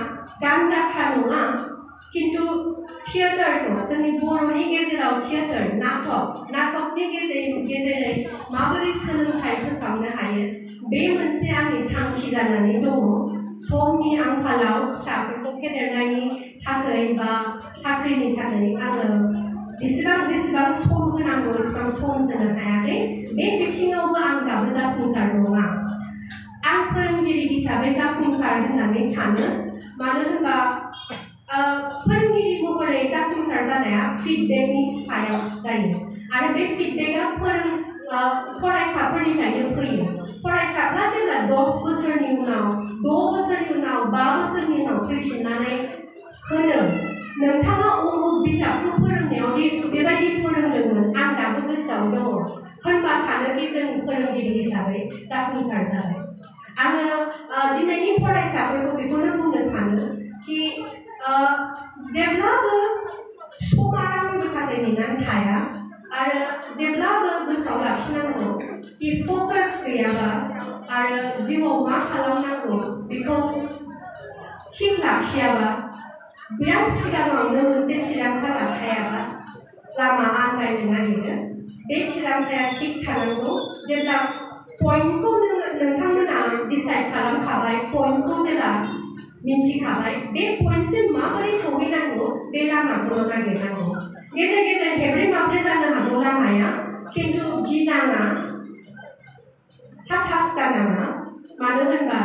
गान जात्रा नङा किन्तु थियेटार दं जोंनि बर'नि गेजेराव थियेटार नाटकनि गेजेरै माबोरै सोलोंथाइ फोसावनो हायो बे मोनसे आंनि थांखि जानानै दङ समनि आंखालाव फिसाफोरखौ फेदेरनायनि थाखाय बा साख्रिनि थाखाय आङो जेसेबां सम होनांगौ एसेबां सम होनो हायाखै बे बिथिङावबो आं दाबो जाफुंसार नङा आं फोरोंगिरि हिसाबै जाफुंसार होननानै सानो मानो होनबा फोरोंगिरि महरै जाफुंसार जानाया फिडबेकनि सायाव जायो आरो बे फिडबेकआ फरायसाफोरनिफ्रायनो फैयो फरायसाफ्रा जेब्ला 10 बोसोरनि उनाव 6 बोसोरनि उनाव 5 बोसोरनि उनाव फैफिननानै होनो नोंथाङा उमुक बिजाबखौ फोरोंनायाव बेबायदि फोरोंदोंमोन आं दाबो गोसोआव दङ होनबा सानोखि जों फोरोंगिरि हिसाबै जाफुंसार जाबाय आङो दिनैनि फरायसाफोरखौ बेखौनो बुंनो सानो कि जेब्लाबो समा रावनिबो थाखाय नेनानै थाया आरो जेब्लाबो गोसोआव लाखिनांगौ कि फकास गैयाबा आरो जिउआव मा खालामनांगौ बेखौ थिग लाखियाबा बिराद सिगाङावनो मोनसे थिरांथा लाखायाबा लामा आन्दायनो नागिरो बे थिरांथाया थिग थानांगौ जेब्ला पइन्टखौ नोंथांमोना डिसाइड खालामखाबाय पइन्टखौ जेब्ला मिन्थिखाबाय बे पइन्टसिम माबोरै सौहैनांगौ बे लामाखौल' नागिरनांगौ गेजेर गेजेर हेब्रे माब्रे जानो हागौ लामाया किन्तु गिनाङा हताश जानाङा मानो होनबा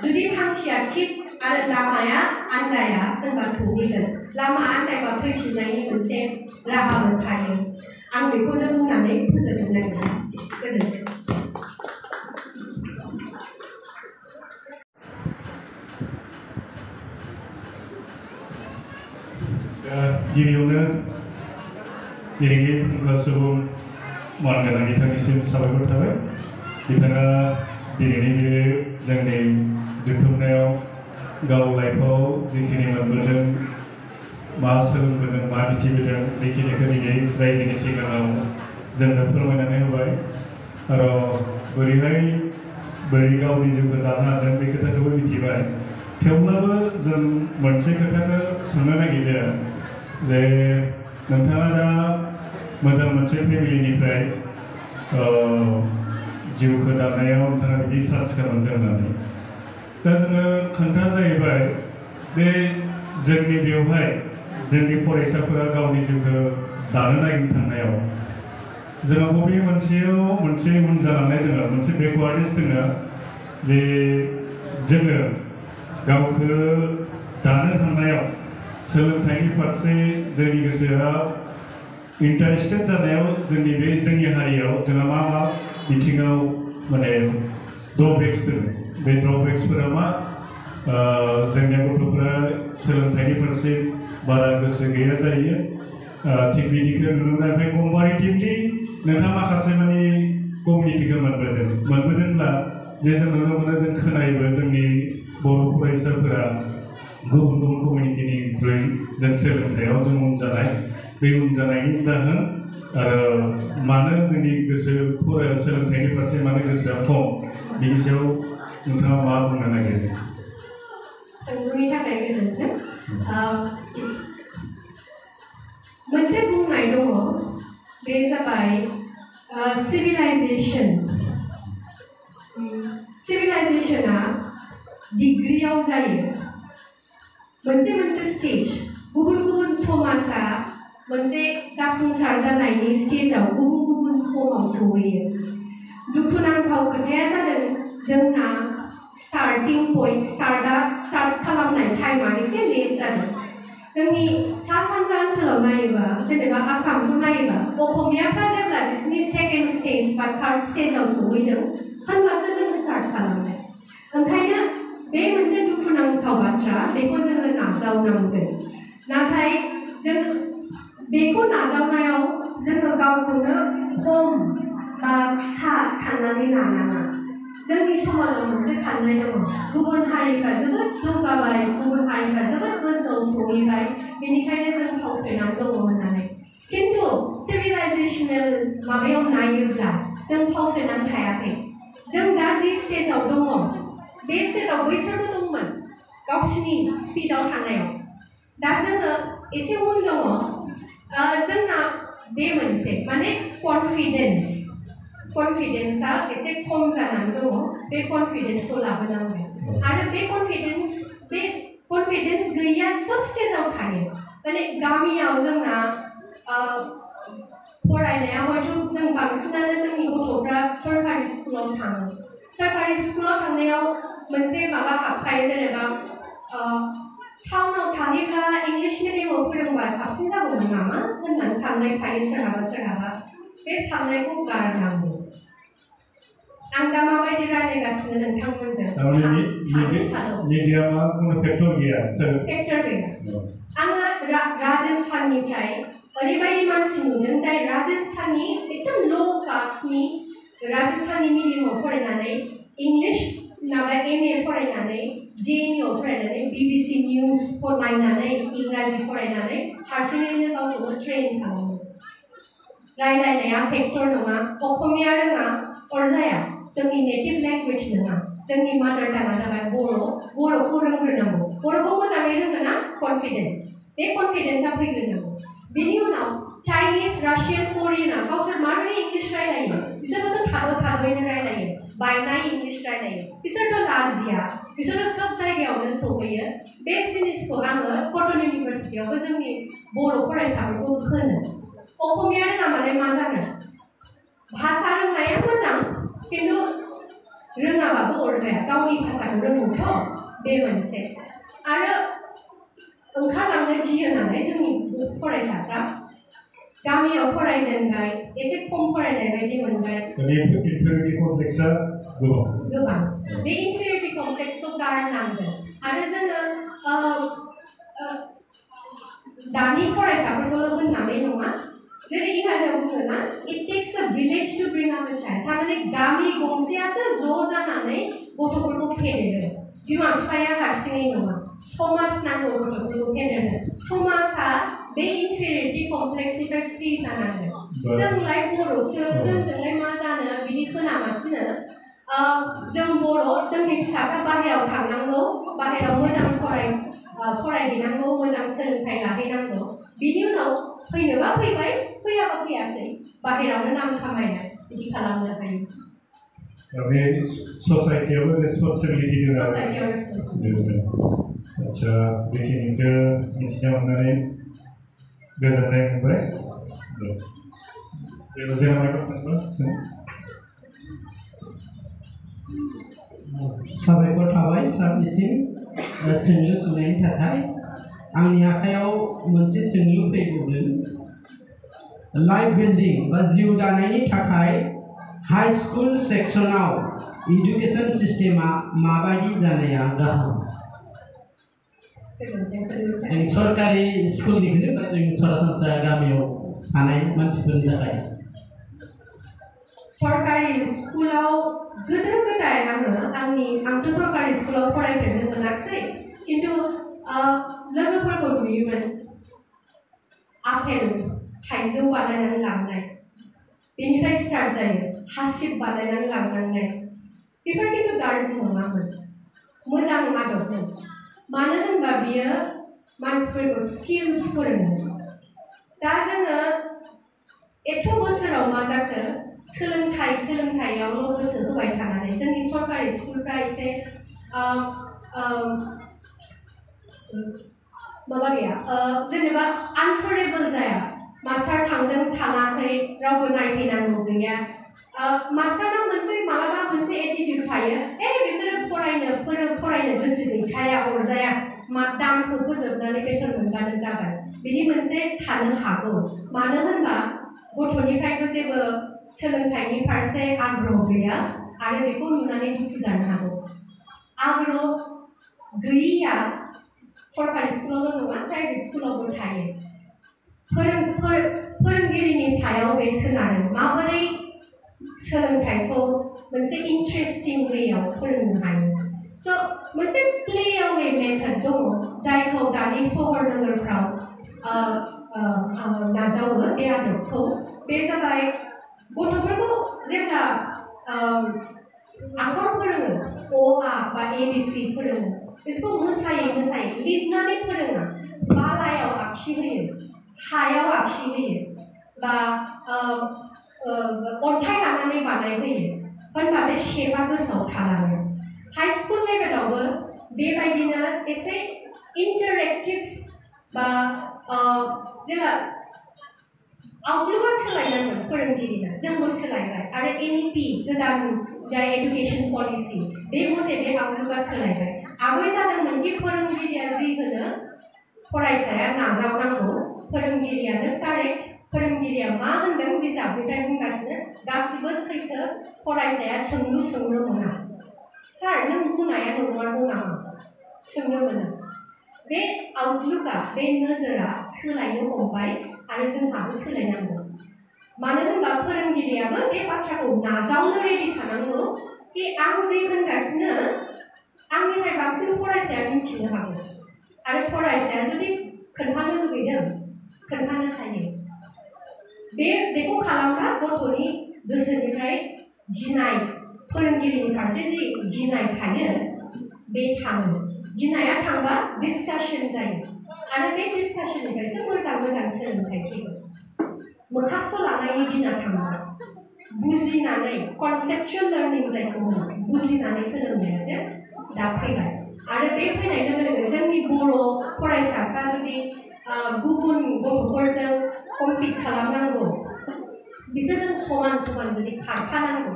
जुदि थांखिया थिग आरो लामाया आन्दाया होनबा सहैगोन लामा आन्दायबा फैफिननायनि मोनसे राहाबो थायो आं बेखौनो बुंनानै फोजोबनो नागिरदों गोजोन्थों गिबियावनो दिनैनि फुंखा सुबुं मानगोनां बिथांनिसिम साबायखर थाबाय बिथाङा दिनैनि बे जोंनि दोनथुमनायाव गाव लाइफआव जिखिनि मोनबोदों मा सोलोंबोदों मा मिथिबोदों बेखिनिखौ दिनै रायजोनि सिगाङाव जोंनो फोरमायनानै होबाय आरो बोरै गावनि जिउखौ दानो हादों बे खोथाखौबो मिथिबाय थेवब्लाबो जों मोनसे खोथाखौ सोंनो नागिरदों जे नोंथाङा दा मोजां मोनसे फेमिलिनिफ्राय जिउखौ दानायाव नोंथाङा बिदि चान्सखौ मोनदों होननानै दा जोङो खोथा जाहैबाय बे जोंनि बेवहाय जोंनि फरायसाफोरा गावनि जिउखौ दानो नागिरनो थांनायाव जोंहा बबे मोनसेयाव मोनसे उन जालांनाय दङ मोनसे बेकवार्डनेस दङ जे जोङो गावखौ दानो थांनायाव सोलोंथाइनि फारसे जोंनि गोसोआ इन्टारेस्टेड जानायाव जोंनि हारियाव जोंहा मा बिथिङाव माने ड्रबेक्स दङ बे ड्रबेक्सफोरा मा जोंनि गथ'फोरा सोलोंथाइनि फारसे बारा गोसो गैया जायो थिग बिदिखौ नुनो मोनो ओमफ्राय कम्पारेटिभलि नोंथाङा माखासे माने कमिउनिटिखौ मोनबोदोंब्ला जे जों नुनो मोनो जों खोनायोबो जोंनि बर' फरायसाफोरा गुबुन कमिउनिटिनिख्रुइ जों सोलोंथाइयाव जों उन जानाय बे उन जानायनि जाहोन आरो मानो जोंनि सोलोंथाइनि फारसे मानो गोसोआ खम बिनि सायाव नोंथाङा मा बुंनो नागिरदों सोंलुनि थाखाय गोजोन्थों मोनसे बुंनाय दङ बे जाबाय सिभिलाइजेशना डिग्रीयाव जायो मोनसे स्टेज गुबुन समाजा मोनसे जाफुंसार जानायनि स्टेजाव गुबुन समाव सहैयो दुखुनांथाव खोथाया जादों जोंना स्टार्टिं पइन्ट स्टार्ट खालामनाय टाइमा एसे लेट जादों जोंनि सा सानजा ओनसोलाव नायोबा जेनेबा आसामखौ नायोबा असमियाफ्रा जेब्ला बिसोरनि सेकेन्ड स्टेज बा थार्ड स्टेजाव सहैदों होनबासो जों स्टार्ट खालामदों ओंखायनो बे मोनसे दुखुनांथाव बाथ्रा बेखौ जोङो नाजावनांगोन नाथाय जों बेखौ नाजावनायाव जोङो गावखौनो खम बा फिसा साननानै लानाङा जोंनि समाजाव मोनसे साननाय दङ गुबुन हारिफ्रा जोबोद जौगाबाय गुबुन हारिफ्रा जोबोद गोजौआव सहैबाय बेनिखायनो जों फावसायनानै दङ होननानै खिन्थु सिभिलाइजेसनेल माबायाव नायोब्ला जों फावसायनानै थायाखै जों दा जे स्टेजाव दङ बे स्टेजाव बैसोरबो दंमोन गावसिनि स्पिडआव थानायाव दा जोङो एसे उन दङ जोंना बे मोनसे माने कन्फिडेन्सआ एसे खम जानानै दङ बे कन्फिडेन्सखौ लाबोनांगोन आरो बे कन्फिडेन्स गैया सब स्टेजाव थायो माने गामियाव जोंना फरायनाया हयथ' जों बांसिनानो जोंनि गथ'फ्रा सरकारि स्कुलाव थाङो सरकारि स्कुलाव थांनायाव मोनसे माबा हाबखायो जेनेबा टाउनाव थाहैब्ला इंलिश मिडियामाव फोरोंबा साबसिन जागौमोन नामा होननानै साननाय थायो सोरहाबा बे साननायखौ गारनांगौ आं दा माबायदि रायज्लायगासिनो नोंथांमोनजों फेक्टर गैया आङो राजस्थाननिफ्राय ओरैबायदि मानसि नुदों जाय राजस्थाननि एकदम ल' कास्टनि राजस्थाननि मिडियामाव फरायनानै इंलिश MA फरायनानै JNU फरायनानै BBC निउज नायनानै इंराजि फरायनानै हारसिङैनो गावखौनो ट्रेन खालामो रायलायनाया फेक्टर नङा असमिया रोङा अरजाया जोंनि नेटिभ लेंगुवेज नङा जोंनि मादार टाङा जाबाय बर'खौ रोंग्रोनांगौ बर'खौ मोजाङै रोङोना कनफिडेन्स बे कनफिडेन्सआ फैग्रोनांगौ बेनि उनाव चाइनिज रासियान करियाना गावसोर माबोरै इंलिश रायलायो बिसोरबोथ' थाबैनो रायलायो बायनाय इंलिश रायलायो बिसोरथ' लाजिया बिसोरो सब जायगायावनो सहैयो बे जिनिसखौ आङो कटन इउनिभारसिटियावबो जोंनि बर' फरायसाफोरखौ होनो असमिया रोङाबालाय मा जागोन भाषा रोंनाया मोजां खिन्थु रोङाबाबो अरजाया गावनि भाषाखौ रोंगौथ' बे मोनसे आरो ओंखारलांनो गियो नालाय जोंनि फरायसाफ्रा गामियाव फरायजेनबाय एसे खम फरायनाय बायदि मोनबाय इनफेरियरिटि कमप्लेक्सआ गोबां बे इनफेरियरिटि कमप्लेक्सखौ गारनांगोन आरो जोङो दानि फरायसाफोरखौल' होननानै नङा जेरै इंराजियाव बुङो ना it takes a village to bring up a child थारमाने गामि गंसेयासो ज' जानानै गथ'फोरखौ फेदेरो बिमा बिफाया हारसिङै नङा समाज नांगौ गथ'फोरखौ फेदेरनो समाजा बे इनफेरियरिटि कमप्लेक्सनिफ्राय फ्रि जानांगोन जोंलाय बर'सो जोंजोंलाय मा जानो बिदि खोनामासिनो जों बर' जोंनि फिसाफ्रा बाहेरायाव थांनांगौ बाहेरायाव मोजां फरायहैनांगौ मोजां सोलोंथाइ लाहैनांगौ बिनि उनाव फैनोबा फैबाय फैयाबा फैयासै बाहेरायावनो नाम खामायनाय बिदि खालामनो हायो बे ससाइटियावबो रेसपन्सिबिलिटि दङ आच्चा बेखिनिखौ मिथिनो मोननानै गोजोननाय मोनबाय जेराव मायबा सों साबायखर थाबाय सारनिसिम सोंलु सोंनायनि थाखाय आंनि आखायाव मोनसे सोंलु फैबावदों लाइफ बिल्डिं बा जिउ दानायनि थाखाय हाई स्कुल सेक्सनाव एडुकेशन सिस्टेमा माबायदि जानाया गाहाम सरकारि स्कुलनिखौनो बा जों सरासनस्रा गामियाव थानाय मानसिफोरनि थाखाय सरकारि स्कुलाव गोदो गोदाय आंथ' सरकारि स्कुलाव फरायफेरनो मोनाखै किन्तु लोगोफोरखौ नुयोमोन आपेल थाइजौ बानायनानै लांनाय बेनिफ्राय स्टार्ट जायो हासिब बानायनानै लांनांनाय बेफोर किन्तु गाज्रि नङामोन मोजां आदबमोन मानो होनबा बियो मानसिफोरखौ स्किल्स फोरोङो दा जोङो एथ' बोसोराव मा जाखो सोलोंथाइयावल' गोसो होबाय थानानै जोंनि सरकारि स्कुलफ्रा एसे माबा गैया जेनेबा आनसारेबल जाया मास्टार थांदों थाङाखै रावबो नायहैनांगौ गैया मास्टारना मालाबा मोनसे एटिट्युड थायो बिसोरो फरायनो गोसो गैखाया अरजाया दामखौ फोजोबनानै बेथन मोनबानो जाबाय बिदि मोनसे थानो हागौ मानो होनबा गथ'निफ्रायथ' जेबो सोलोंथाइनि फारसे आग्रह गैया आरो बेखौ नुनानै दुखु जानो हागौ आग्रह गैयिया सरकारि स्कुलावल' नङा प्राइभेट स्कुलावबो थायो फोरोंगिरिनि सायाव बे सोनारो माबोरै सोलोंथाइखौ मोनसे इन्टारेस्टिं वेयाव फोरोंनो हायो स' मोनसे प्लेआवे मेथड दङ जायखौ दानि सहर नोगोरफ्राव नाजावो बे आदबखौ बे जाबाय गथ'फोरखौ जेब्ला आखर फोरोङो अ आ बा ABC फोरोङो बिसोरखौ मोसायै लिरनानै फोरोङा बालायाव आखिहोयो हायाव आखिहोयो बा अन्थाइ लानानै बानायहोयो होनबा बे शेपआ गोसोआव थालाङो हाई स्कुल लेभेलावबो बेबायदिनो एसे इन्टारेक्टिभ बा जेब्ला आउटलुकआ सोलायनांगोन फोरोंगिरिया जोंबो सोलायबाय आरो NEP गोदान जाय एडुकेशन पलिसि बे मथे बे आउटलुकआ सोलायबाय आगोल जादोंमोन कि फोरोंगिरिया जि होनो फरायसाया नाजावनांगौ फोरोंगिरियानो कारेक्ट फोरोंगिरिया मा होनदों बिजाबनिफ्राय बुंगासिनो गासिबो सैथो फरायसाया सोंनो मोना सार नों बुंनाया नंमारगौ नामा सोंनो मोना बे आउटलुकआ बे नोजोरा सोलायनो हमबाय आरो जोंहाबो सोलायनांगौ मानो होनबा फोरोंगिरियाबो बे बाथ्राखौ नाजावनो रेडि थानांगौ कि आं जे होनगासिनो आंनिफ्राय बांसिन फरायसाया मिथिनो हागौ आरो फरायसाया जुदि खोन्थानो लुबैदों खोन्थानो हायो बेखौ खालामब्ला गथ'नि गोसोनिफ्राय गिनाय फोरोंगिरिनि फारसे जि गिनाय थायो बे थाङो गिनाया थांबा डिसकाशन जायो आरो बे डिसकाशननिफ्रायसो मोजां सोलोंथाइ फैगोन मोखास्त' लानायनि दिना थांबा बुजिनानै कनसेप्चुवेल लार्निं जायखौ बुङो बुजिनानै सोलोंनायासो दा फैबाय आरो बे फैनाय लोगो लोगो जोंनि बर' फरायसाफ्रा जुदि गुबुन गथ'फोरजों कम्पिट खालामनांगौ बिसोरजों समान जुदि खारफानांगौ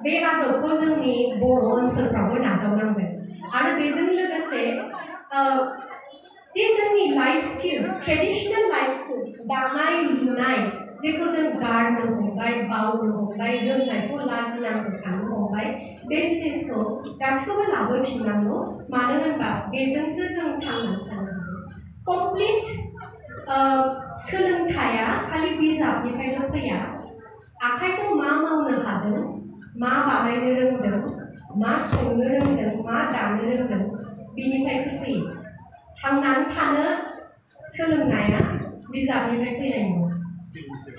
बे आदबखौ जोंनि बर' ओनसोलफ्रावबो नाजावनांगोन आरो बेजों लोगोसे जे जोंनि life skills traditional life skills दानाय लुनाय जेखौ जों गारनो हमबाय बावनो हमबाय रोंनायखौ लाजिनांगौ साननो हमबाय बे जिनिसखौ गासिखौबो लाबोफिननांगौ मानो होनबा बेजोंसो जों थांनानै थानो हागोन कमप्लिट सोलोंथाइया खालि बिजाबनिफ्रायल' फैया आखाइजों मा मावनो हादों मा बानायनो रोंदों मा संनो रोंदों मा दानो रोंदों बिनिफ्रायसो फैयो थांनानै थानो सोलोंनाया बिजाबनिफ्राय फैनाय नङा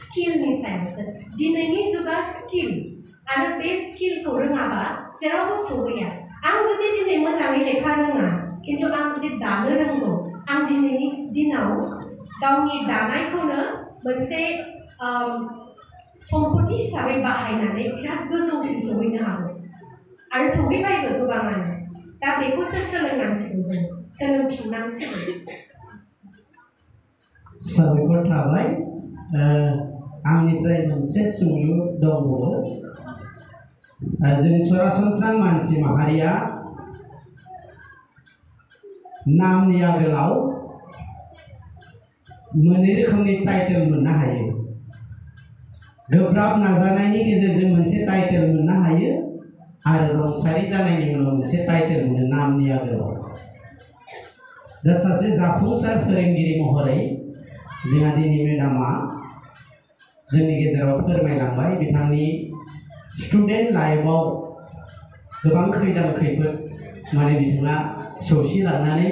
स्किलनि सायावसो दिनैनि जुगा स्किल आरो बे स्किलखौ रोङाबा जेरावबो सहैया आं जुदि दिनै मोजाङै लेखा रोङा खिन्थु आं जुदि दानो रोंगौ आं दिनैनि दिनाव गावनि दानायखौनो मोनसे सम्पति हिसाबै बाहायनानै बिराद गोजौसिम सहैनो हागौ आरो सहैबायबो गोबाङानो दा बेखौसो सोलोंनांसिगौ जों सोलोंफिननांसिगौ साबायखर थाबाय आंनिफ्राय मोनसे सोंलु दंबावो जों सरासनस्रा मानसि माहारिया नामनि आगोलाव मोननै रोखोमनि टाइटेल मोननो हायो गोब्राब नाजानायनि गेजेरजों मोनसे टाइटेल मोननो हायो आरो रुंसारि जानायनि उनाव मोनसे टाइटेल मोनो नामनि आगोलाव दा सासे जाफुंसार फोरोंगिरि महरै जोंहा दिनै मेडामा जोंनि गेजेराव फोरमायलांबाय बिथांनि स्टुडेन्ट लाइफआव गोबां खैदां खैफोद माने बिथाङा सौसिलांनानै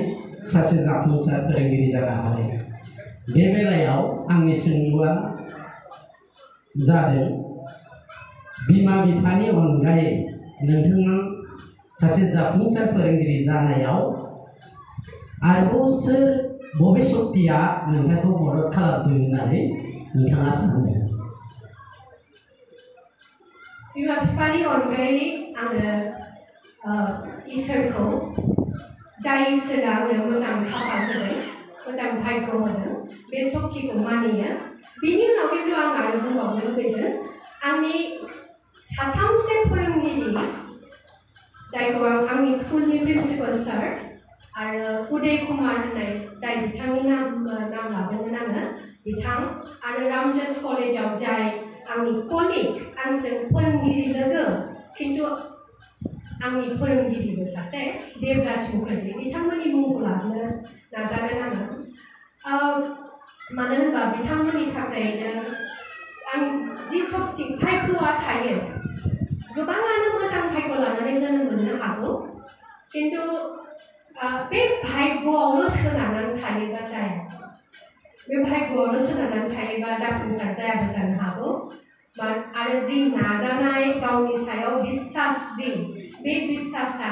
सासे जाफुंसार फोरोंगिरि जानो हादों बे बेलायाव आंनि सोंलुआ जादों बिमा बिफानि अनगायै नोंथाङा सासे जाफुंसार फोरोंगिरि जानायाव आरोबाव सोर बबे शक्तिया नोंथांखौ मदद खालामदों होननानै नोंथाङा सानो बिमा बिफानि अनगायै आङो इसोरखौ जाय इसोरा आंनो मोजां खाफाल होदों मोजां भाग्य होदों बे शक्तिखौ मानियो बिनि उनाव खिन्थु आं आरो बुंबावनो लुबैदों आंनि साथामसे फोरोंगिरि जायखौ आंनि स्कुलनि प्रिन्सिपाल सार आरो उदय कुमार होननाय जाय बिथांनि नाम लादोंमोन आङो बिथां आरो रामजस कलेजाव जाय आंनि कलिग आंजों फोरोंगिरि लोगो खिन्थु आंनि फोरोंगिरिबो सासे देबराज मुखार्जी बिथांमोननि मुंखौ लानो नाजागोन आङो मानो होनबा बिथांमोननि थाखायनो आं जि शक्ति भाग्यआ थायो गोबाङानो मोजां भाग्य लानानै जोनोम मोननो हागौ खिन्थु बे भाग्यआवल' सोनारनानै थायोबा जाया बे भाग्यआवल' सोनारनानै थायोबा जाफुंसार जायाबो जानो हागौ आरो जि नाजानाय गावनि सायाव बिश्वास जि बे बिश्वासा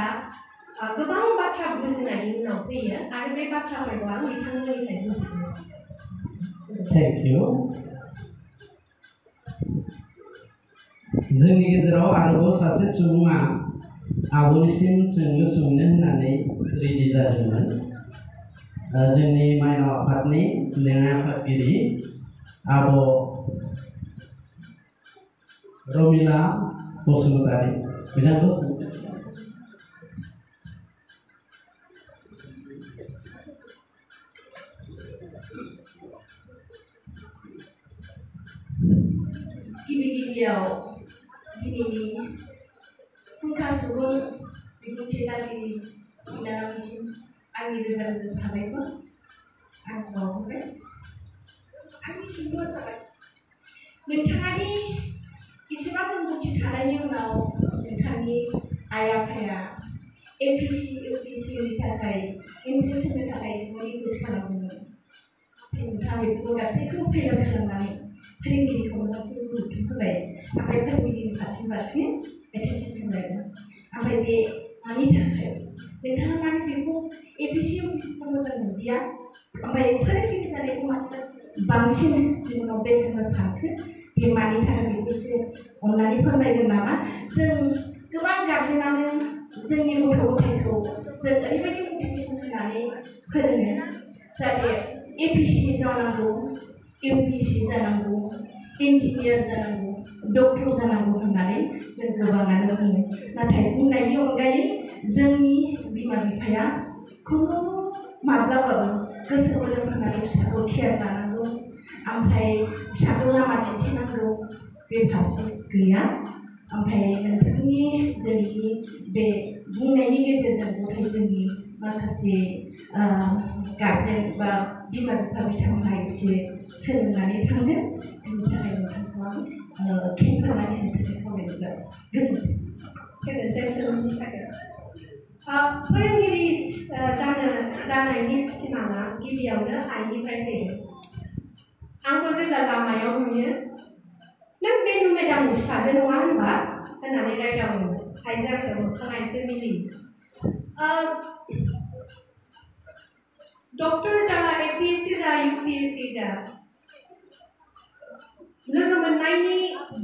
गोबां बाथ्रा बुजिनायनि उनाव फैयो आरो बे बाथ्राफोरखौ आं बिथांमोननिफ्राय बुजिदों थेंक इउ जोंनि गेजेराव आरोबाव सासे सुबुङा आब'निसिम सोंलु सोंनो होननानै रेडि जादोंमोन जोंनि माइनाव आफादनि लेङाइ आफादगिरि आब' रमिला बसुमतारी बिथांखौ गिबियाव दिनैनि फुंखा सुबुं बिबुंथि लागिरि बिनानावनिसिम आंनि रोजा रोजा साबायखर आं बावहरबाय आंनि सोंलुआ जाबाय नोंथांनि इसेबां रोंगौथि थानायनि उनाव नोंथांनि आइ आफाया एपिसि इउपिसिनि थाखाय एन्ट्रेन्स होनो थाखाय एसेबां रिकुवेस्ट खालामदोंमोन नोंथाङा बेफोरखौ गासैखौबो फेल खालामनानै फोरोंगिरिखौ मोनसे गुरुत्व होबाय ओमफ्राय फोरोंगिरिनि फारसे एटेनसन होलायदों ओमफ्राय बे मानि थाखाय नोंथाङा माने बेखौ एपिसि इउपिसिखौ मोजां मोनदिया ओमफ्राय फोरोंगिरि जानायखौ मानो बांसिन जिबनाव बेसेन सानखो बे मानि थाखाय बेखौ एसे अननानै फोरमायगोन नामा जों गोबां गार्जेनानो जोंनि गथ' गथायखौ जों ओरैबायदि मटिभेसन होनानै फोरोङो जाहाथे एपिसि जानांगौ इउपिसि जानांगौ इन्जिनियार जानांगौ डक्टर जानांगौ होननानै जों गोबाङानो बुङो नाथाय बुंनायनि अनगायै जोंनि बिमा बिफाया खुनु माब्लाबाबो गोसो मोदोम होनानै फिसाखौ केयार लानांगौ ओमफ्राय फिसाखौ लामा दिन्थिनांगौ बे फारसे गैया ओमफ्राय नोंथांनि दिनैनि बे बुंनायनि गेजेरजों नाथाय जोंनि माखासे गार्जेन बा बिमा बिफा बिथांमोनहा एसे सोलोंनानै थांगोन बेनि थाखाय नोंथांखौ आं खेंफोरनानै होनो थाखाय खावलायनाय जाबाय गोजोनथों थाखाय फोरोंगिरि जानायनि सिमाङा गिबियावनो आइनिफ्राय फैदों आंखौ जेब्ला लामायाव नुयो नों बेनु मेदामनि फिसाजो नङा होनबा होननानै रायदावो आइजो आंजों मोखाङा एसे मिलियो डक्टर जा एपीएससी जा यूपीएससी जा लोगो मोननायनि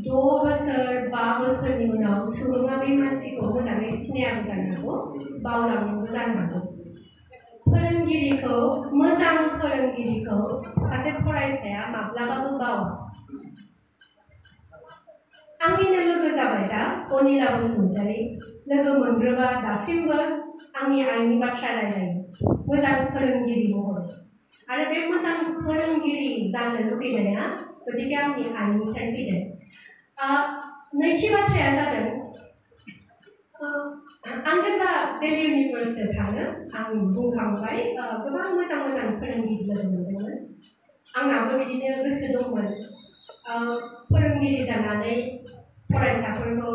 6 बोसोर 5 बोसोरनि उनाव सुबुङा बे मानसिखौ मोजाङै सिनायाबो जानो हागौ बावलांनोबो जानो हागौ फोरोंगिरिखौ मोजां फोरोंगिरिखौ सासे फरायसाया माब्लाबाबो बावा आंनिनो लोगो जाबाय दा अनिला बसुमतारी लोगो मोनग्रोबा दासिमबो आंनि आइनि बाथ्रा रायलायो मोजां फोरोंगिरि महरै आरो बे मोजां फोरोंगिरि जानो लुबैनाया गतिके आंनि आइनिफ्राय फैदों नैथि बाथ्राया जादों आं जेब्ला दिल्ली इउनिभार्सिटियाव थाङो आं बुंखांबाय गोबां मोजां मोजां फोरोंगिरि लोगो मोनदोंमोन आंनाबो बिदिनो गोसो दंमोन फोरोंगिरि जानानै फरायसाफोरखौ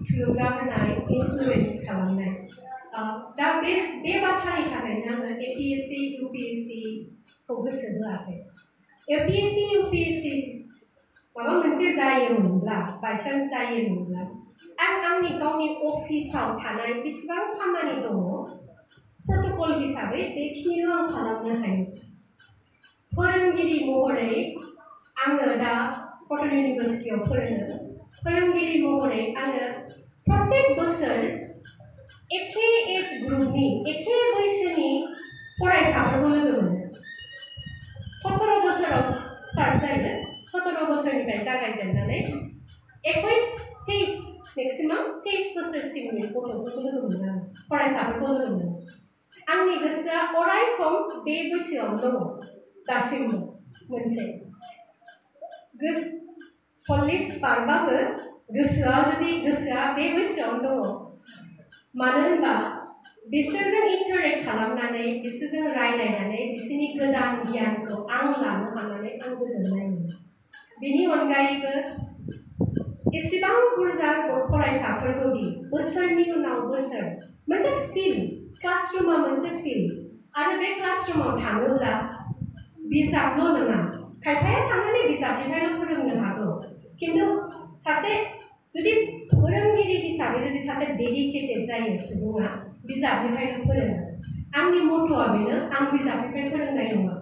थुलुंगा होनाय इनफ्लुएन्स खालामनाय दा बे बाथ्रानि थाखायनो आङो एपीएससी यूपीएससी खौ गोसो होआखै एपीएससी यूपीएससी माबा मोनसे जायोमोनब्ला बायचान्स जायोमोनब्ला आं आंनि गावनि अफिसाव थानाय बेसेबां खामानि दङ प्रटोकल हिसाबै बेखिनिल' आं खालामनो हायो फोरोंगिरि महरै आङो दा कटन इउनिभार्सिटियाव फोरोंगिरि महरै आङो प्रत्येक बोसोर एखे एज ग्रुपनि एखे बैसोनि फरायसाफोरखौ लोगो मोनो 17 बोसोराव स्टार्ट जायो 17 बोसोरनिफ्राय जागायजेननानै 21-23 मेक्सिमाम 23 बोसोरसिमनि गथ'फोरखौ लोगो मोनो आं फरायसाफोरखौ लोगो मोनो आंनि गोसोआ अराय सम बे बैसोआवनो दङ दासिमबो मोनसे 40 बारबाबो गोसोआ बे बैसोआवनो दङ मानो होनबा बिसोरजों इन्टारेक्ट खालामनानै बिसोरजों रायलायनानै बिसोरनि गोदान गियानखौ आं लानो हानानै आं गोजोननाय मोनो बेनि अनगायैबो एसेबां बुरजा फरायसाफोरखौ दि बोसोरनि उनाव बोसोर मोनसे फिल्ड क्लासरुमा मोनसे फिल्ड आरो बे क्लासरुमाव थाङोब्ला बिजाबल' नङा खायफाया थांनानै बिजाबनिफ्रायल' फोरोंनो हागौ खिन्थु सासे जुदि फोरोंगिरि हिसाबै जुदि सासे डेडिकेटेड जायो सुबुङा बिजाबनिफ्रायल' फोरोङो आंनि मट'आ बेनो आं बिजाबनिफ्राय फोरोंनाय नङा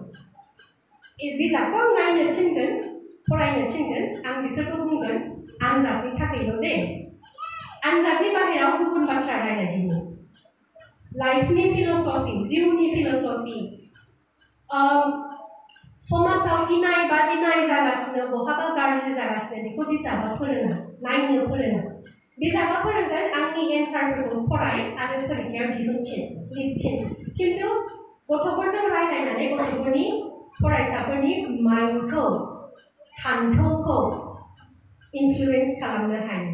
बिजाबखौ आं नायनो थिनगोन फरायनो थिनगोन आं बिसोरखौ बुंगोन आनजादनि थाखायल' दे आनजादनि बाहेराव गुबुन बाथ्रा रायलायदिनि लाइफनि फिल'सफि जिउनि फिल'सफि समाजाव इनाय जागासिनो बहाबा गाज्रि जागासिनो बेखौ बिजाबा फोरोङा नायनो फोरोङा बिजाबा फोरोंगोन आंनि एन्सारफोरखौ फराय आरो फरिखायाव दिहुनफिन लिरफिन खिन्थु गथ'फोरजों रायलायनानै गथ'फोरनि फरायसाफोरनि माइन्डखौ सान्थौखौ इनफ्लुएन्स खालामनो हायो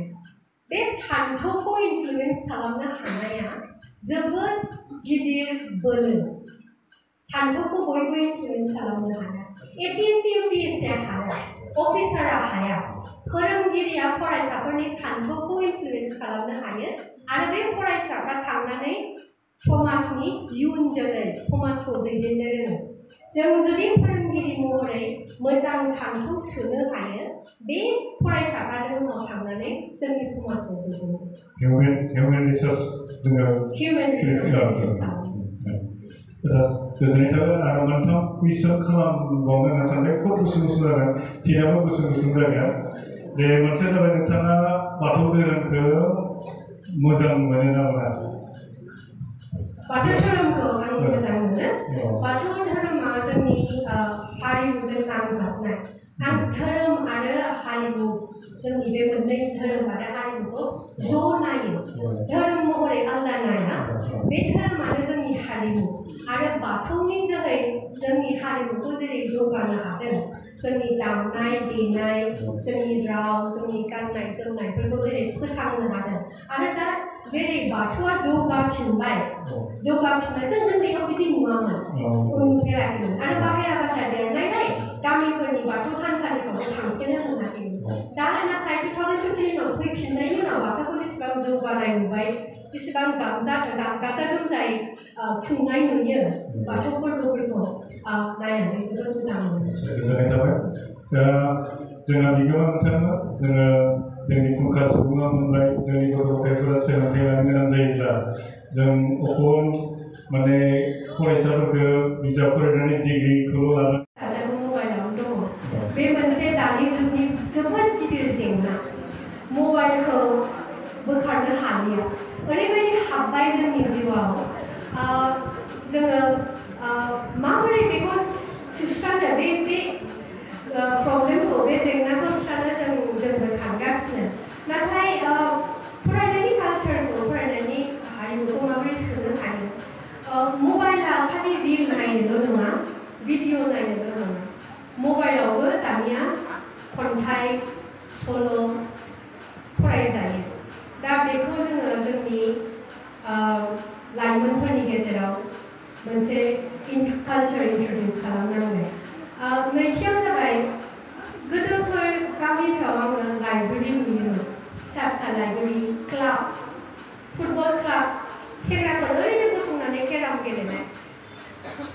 बे सान्थौखौ इनफ्लुएन्स खालामनो हानाया जोबोद गिदिर बोलो सान्थौखौ बयबो इनफ्लुएन्स खालामनो हाया एपीएससी यूपीएससी हाया अफिसारा हाया फोरोंगिरिया फरायसाफोरनि सान्थौखौ इनफ्लुएन्स खालामनो हायो आरो बे फरायसाफ्रा थांनानै समाजनि इयुन जोलै समाजखौ दैदेननो रोङो जों जुदि फोरोंगिरि महरै मोजां सान्थौ सोनो हायो बे फरायसाफ्रानो उनाव थांनानै जोंनि समाजखौ दैदेनो Human resource जोङो गोजोननाय थाबाय आरो मोनथाम कुइसन खालामबावनो होनना सानबाय खोब गुसुं जागोन फिनाबो गुसुं जागोन बे मोनसेया जाबाय नोंथाङा बाथौ धोरोमखौ मोजां मोनो ना मोना बाथौ धोरोमखौ आं मोजां मोनो बाथौ धोरोमा जोंनि हारिमुजों नांजाबनाय आं धोरोम आरो हारिमु जोंनि बे मोननै धोरोम आरो हारिमुखौ ज' नायो धोरोम महरै आलादा नाया बे धोरोमानो जोंनि हारिमु आरो बाथौनि जोहै जोंनि हारिमुखौ जेरै जौगानो हादों जोंनि दामनाय देनाय जोंनि राव जोंनि गाननाय जोमनायफोरखौ जेरै फोथांनो हादों आरो दा जेरै बाथौआ जौगाफिनबाय जों उन्दैयाव बिदि नुवामोन नुफेराखैमोन आरो बाहेरा बाथ्रा देरनायलाय गामिफोरनि बाथौ थानसालिफ्रावबो थांफेरनो मोनाखैमोन दा नाथाय 2015 फैफिननायनि उनाव बाथौखौ जेसेबां जौगानाय नुबाय जेसेबां गाजा गोमजायै खुंनाय नुयो बाथौ फोरबोफोरखौ नायनानै जोबोद मोजां मोनो गोजोननाय थाबाय दा जोंहा बिगोमा नोंथांमोन जोङो जोंनि फुंखा सुबुङा मोनबाय जोंनि गथ' गथायफोरा सोलोंथाइ लानो गोनां जायोब्ला जों अखल माने फरायसाफोरखौ बिजाब फरायनानै डिग्रिखौल' लानो मबाइलावनो दङ बे मोनसे दानि जुगनि जोबोद गिदिर जेंना मबाइलखौ बोखारनो हालिया ओरैबायदि हाबबाय जोंनि जिउआव जोङो माबोरै बेखौ सुस्रांनो बे प्रब्लेमखौ बे जेंनाखौ सुस्रांनो जोंबो सानगासिनो नाथाय फरायनायनि कालचारखौ फरायनायनि हारिमुखौ माबोरै सोनो हायो मबाइला खालि रिल नायनोल' नङा भिडिअ नायनोल' नङा मबाइलावबो दानिया खन्थाइ सल' फरायजायो दा बेखौ जोङो जोंनि लाइमोनफोरनि गेजेराव मोनसे कालचार इन्ट्रडिउस खालामनांगोन नैथियाव जाबाय गोदोफोर गामिफ्राव आङो लाइब्रेरि नुयोमोन फिसा फिसा लाइब्रेरि क्लाब फुटबल क्लाब सेंग्राफोर ओरैनो गसंनानै केराम गेलेनाय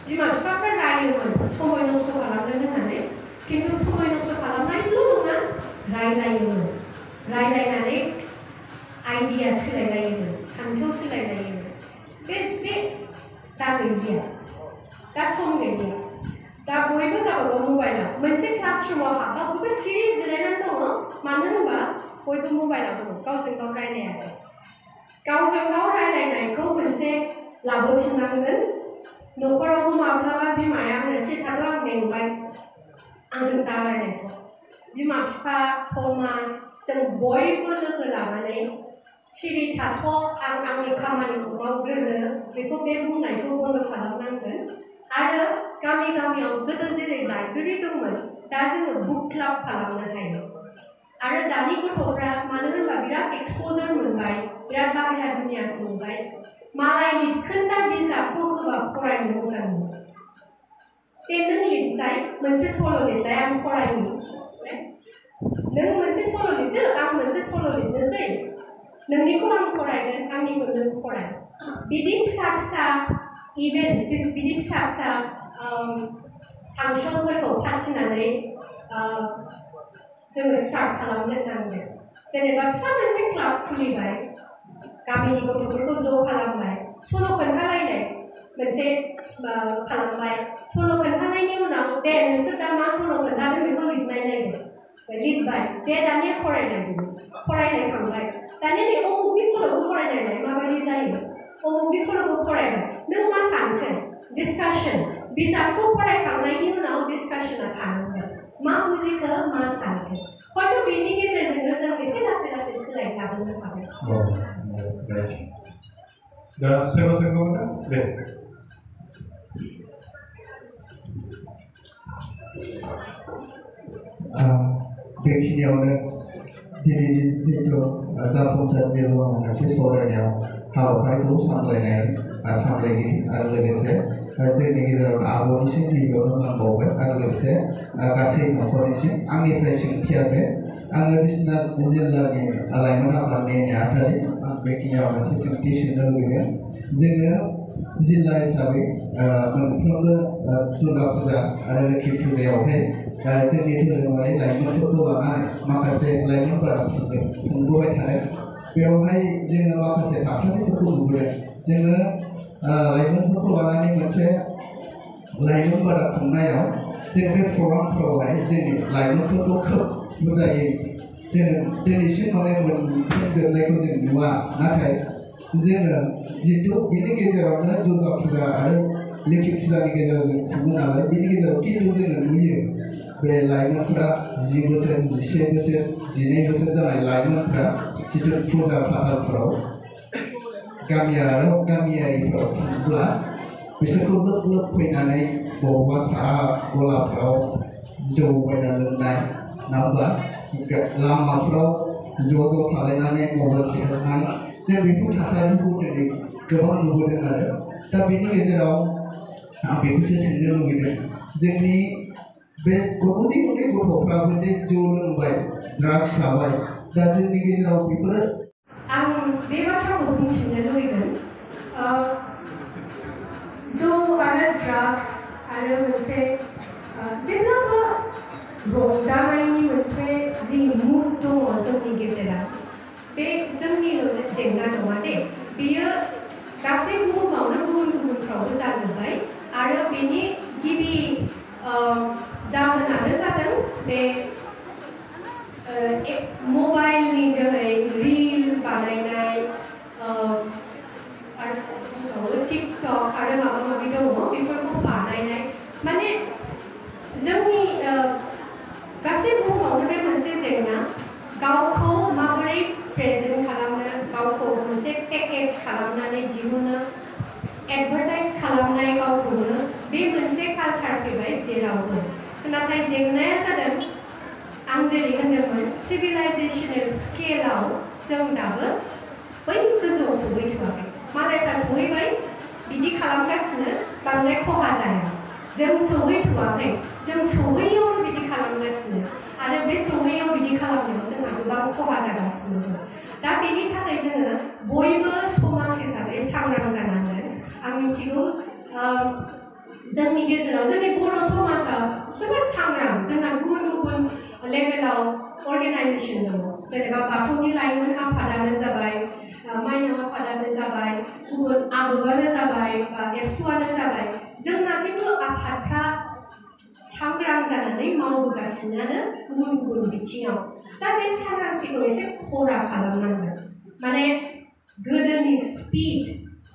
बिमा बिफाफोर रायोमोन समय नस्थ' खालामदों होननानै खिन्थु समय नस्थ' खालामनायल' नङा रायलायोमोन रायलायनानै आइडिया सोलायलायोमोन सान्थौ सोलायलायोमोन बे दा गैलिया दा सम गैलिया दा बयबो गावबागाव मबाइलाव मोनसे क्लासरुमाव हाबबा बयबो सिरि जिरायनानै दङ मानो होनबा बयबो मबाइलाव दङ गावजों गाव रायलायाखै गावजों गाव रायलायनायखौ मोनसे लाबोफिननांगोन न'खरावबो माब्लाबा बिमाया होनोसै थादो आं मेंबाय आंजों दा रायलायथ' बिमा बिफा समाज जों बयबो लोगो लानानै सिरि थाथ' आं आंनि खामानिखौ मावग्रोनो बेखौ बे बुंनायखौ बन्द' खालामनांगोन आरो गामियाव गोदो जेरै लाइब्रेरि दंमोन दा जोङो बुक क्लाब खालामनो हायो आरो दानि गथ'फ्रा मानो होनबा बिराद एक्सप'जार मोनबाय बिराद बाहेरा दुनियाखौ नुबाय मालाय लिरखोन्दा बिजाबखौ होबा फरायनो मोजां मोनो बे नों लिरजाय मोनसे सल' लिरलाय आं फरायनो नों मोनसे सल' लिरदो आं मोनसे सल' लिरनोसै नोंनिखौ आं फरायगोन आंनिखौ नों फराय बिदि फिसा फिसा इभेन्ट्स बिदि फिसा फिसा फांसनफोरखौ फाथिनानै जोङो स्टार्ट खालामजेननांगोन जेनेबा फिसा मोनसे क्लाब खुलिबाय गामिनि गथ'फोरखौ ज' खालामबाय सल' खोन्थालायनाय मोनसे खालामबाय सल' खोन्थानायनि उनाव दे नोंसोर दा मा सल' खोन्थादों बेखौ लिरनाय नायदो लिरबाय दे दानिया फरायनायखांबाय दानिया नै अमुकनि सल'खौ फरायनायनाय माबायदि जायो अमुकनि सल'खौ फरायबाय नों मा सानखो डिसकासन बिजाबखौ फरायखांनायनि उनाव डिसकासना थानांगोन मा बुजिखो मा सानखो हयथ' बेनि गेजेरजोंनो जों एसे लासै सोलायलांनो हागोन दा सोरबा सोंगौमोन दे बेखिनियावनो दिनैनि जिहेतु जाफुंसार जिउ मोनसे सावरायनायाव हाबाफारिखौ सामलायगिरि आरो लोगोसे जोंनि गेजेराव आब'निसिम गिबियावनो नांबावबाय आरो लोगोसे गासै न'खरनिसिम आंनिफ्राय सोंथिया बे आङो बिश्वनाथ जिल्लानि लाइमोन आफादनि नेहाथारि आं बेखिनियाव मोनसे सोंथि सोंनो लुबैदों जोङो जिल्ला हिसाबै मोनफ्रोमबो दुर्गा फुजा आरो लोखि फुजायावहाय जोंनि धोरोमारि लाइमोनफोरखौ लानानै माखासे लाइमोनफोरा खुंबोबाय थादों बेवहाय जोङो माखासे थासारिफोरखौ नुबोदों जोङो लाइमोनफोरखौ लानानै मोनसे लाइमोन बादा खुंनायाव जों बे प्रग्रामफोरावहाय जोंनि लाइमोनफोरखौ खोब बुरजायै जोङो दिनैसिम माने मोनफुंजोबनायखौ जों नुवा नाथाय जोङो जितु बेनि गेजेरावनो दुर्गा फुजा आरो लोखि फुजानि गेजेराव जों खुङो नालाय बेनि गेजेराव खिन्थु जोङो नुयो बे लाइमोनफोरा 10 बोसोर 11 बोसोर 12 बोसोर जानाय लाइमोनफोरा जितु फुजा फाथालफोराव गामियारिफोराव थांब्ला बिसोरखौ लोब फैनानै बबेबा साहा गलाफ्राव जौ बायना लोंनाय नङाब्ला लामाफ्राव ज' थालायनानै मबाइल सेरनाय जों बेफोर थासारिखौ दिनै गोबां नुबोदों आरो दा बेनि गेजेराव आं बेखौसो सोंनो लुबैदों जोंनि बे उन्दै गथ'फ्राबो जे जौ लोंबाय ड्राग्स लाबाय दा जोंनि गेजेराव बेफोरो आं बे बाथ्राखौ बुंफिननो लुबैगोन जौ आरो ड्राग्स आरो मोनसे जेब्लाबो रंजानायनि मोनसे जि मुड दङ जोंनि गेजेराव बे जोंनिल' जेंना नङा दे बेयो गासै बुहुमावनो गुबुनफ्रावबो जाजोब्बाय आरो बेनि गिबि जाहोनानो जादों बे मबाइलनि जोहै रिल बानायनाय टिकटक आरो माबा माबि दङ बेफोरखौ बानायनाय माने जोंनि गासै बुहुमावनो बे मोनसे जेंना गावखौ माबोरै प्रेजेन्ट खालामनो गावखौ मोनसे पेकेज खालामनानै दिहुनो एडभार्टाइज खालामनाय गावखौनो बे मोनसे कालचार फैबाय जेरावबो नाथाय जेंनाया जादों आं जेरै होनदोंमोन सिभिलाइजेसनेल स्केलाव जों दाबो बै गोजौआव सौहैथ'वाखै मालायफ्रा सौहैबाय बिदि खालामगासिनो बांद्राय खहा जाया जों सौहैथ'वाखै जों सौहैयावनो बिदि खालामगासिनो आरो बे सौहैयाव बिदि खालामनायाव जोंहा गोबां खहा जागासिनो दं दा बेनि थाखाय जोङो बयबो समाज हिसाबै सांग्रां जानांगोन आं मिथिगौ जोंनि गेजेराव जोंनि बर' समाजा जोबोद सांग्रां जोंहा गुबुन लेभेलाव अर्गेनाइजेसन दङ जेनेबा बाथौनि लाइमोन आफादानो जाबाय माइनाव आफादानो जाबाय गुबुन आबौआनो जाबाय बा एबसुआनो जाबाय जोंना खिन्थु आफादफ्रा सांग्रां जानानै मावबोगासिनो गुबुन बिथिङाव दा बे सांग्रांथिखौ एसे खरा खालामनांगोन माने गोदोनि स्पिड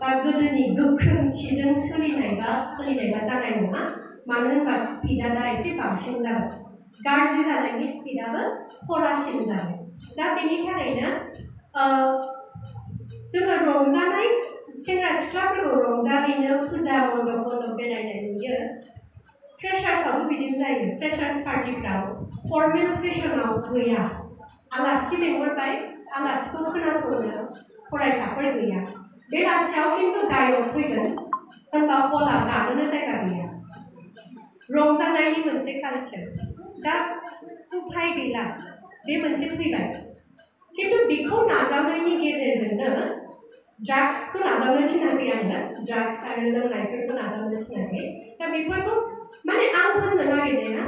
बा गोदोनि गोख्रोंथिजों सोलिनायबा जानाय नङा मानो होनबा स्पिडा दा एसे बांसिन जाबाय गाज्रि जानायनि स्पिडाबो खरासिन जाबाय दा बेनि थाखायनो जोङो रंजानाय सेंग्रा सिख्लाफोरखौ रंजाहैनो फुजा मन्दप बेरायनाय नुयो फ्रेशार्सआवबो बिदिनो जायो फ्रेशार्स पार्टिफ्राव फर्मेल सेसनाव गैया आलासि लेंहरबाय आलासिखौ खोनासंनो फरायसाफोर गैया बेलासियाव खिन्थु गायक फैगोन होनबा हला गानोनो जायगा गैया रंजानायनि मोनसे कालचार दा उफाय गैला बे मोनसे फैबाय खिन्थु बेखौ नाजावनायनि गेजेरजोंनो ड्राग्सखौ नाजावनो थिनाखै आङो ड्राग्स आरो लोंनायफोरखौ नाजावनो थिनाखै दा बेफोरखौ माने आं होननो नागिरनाया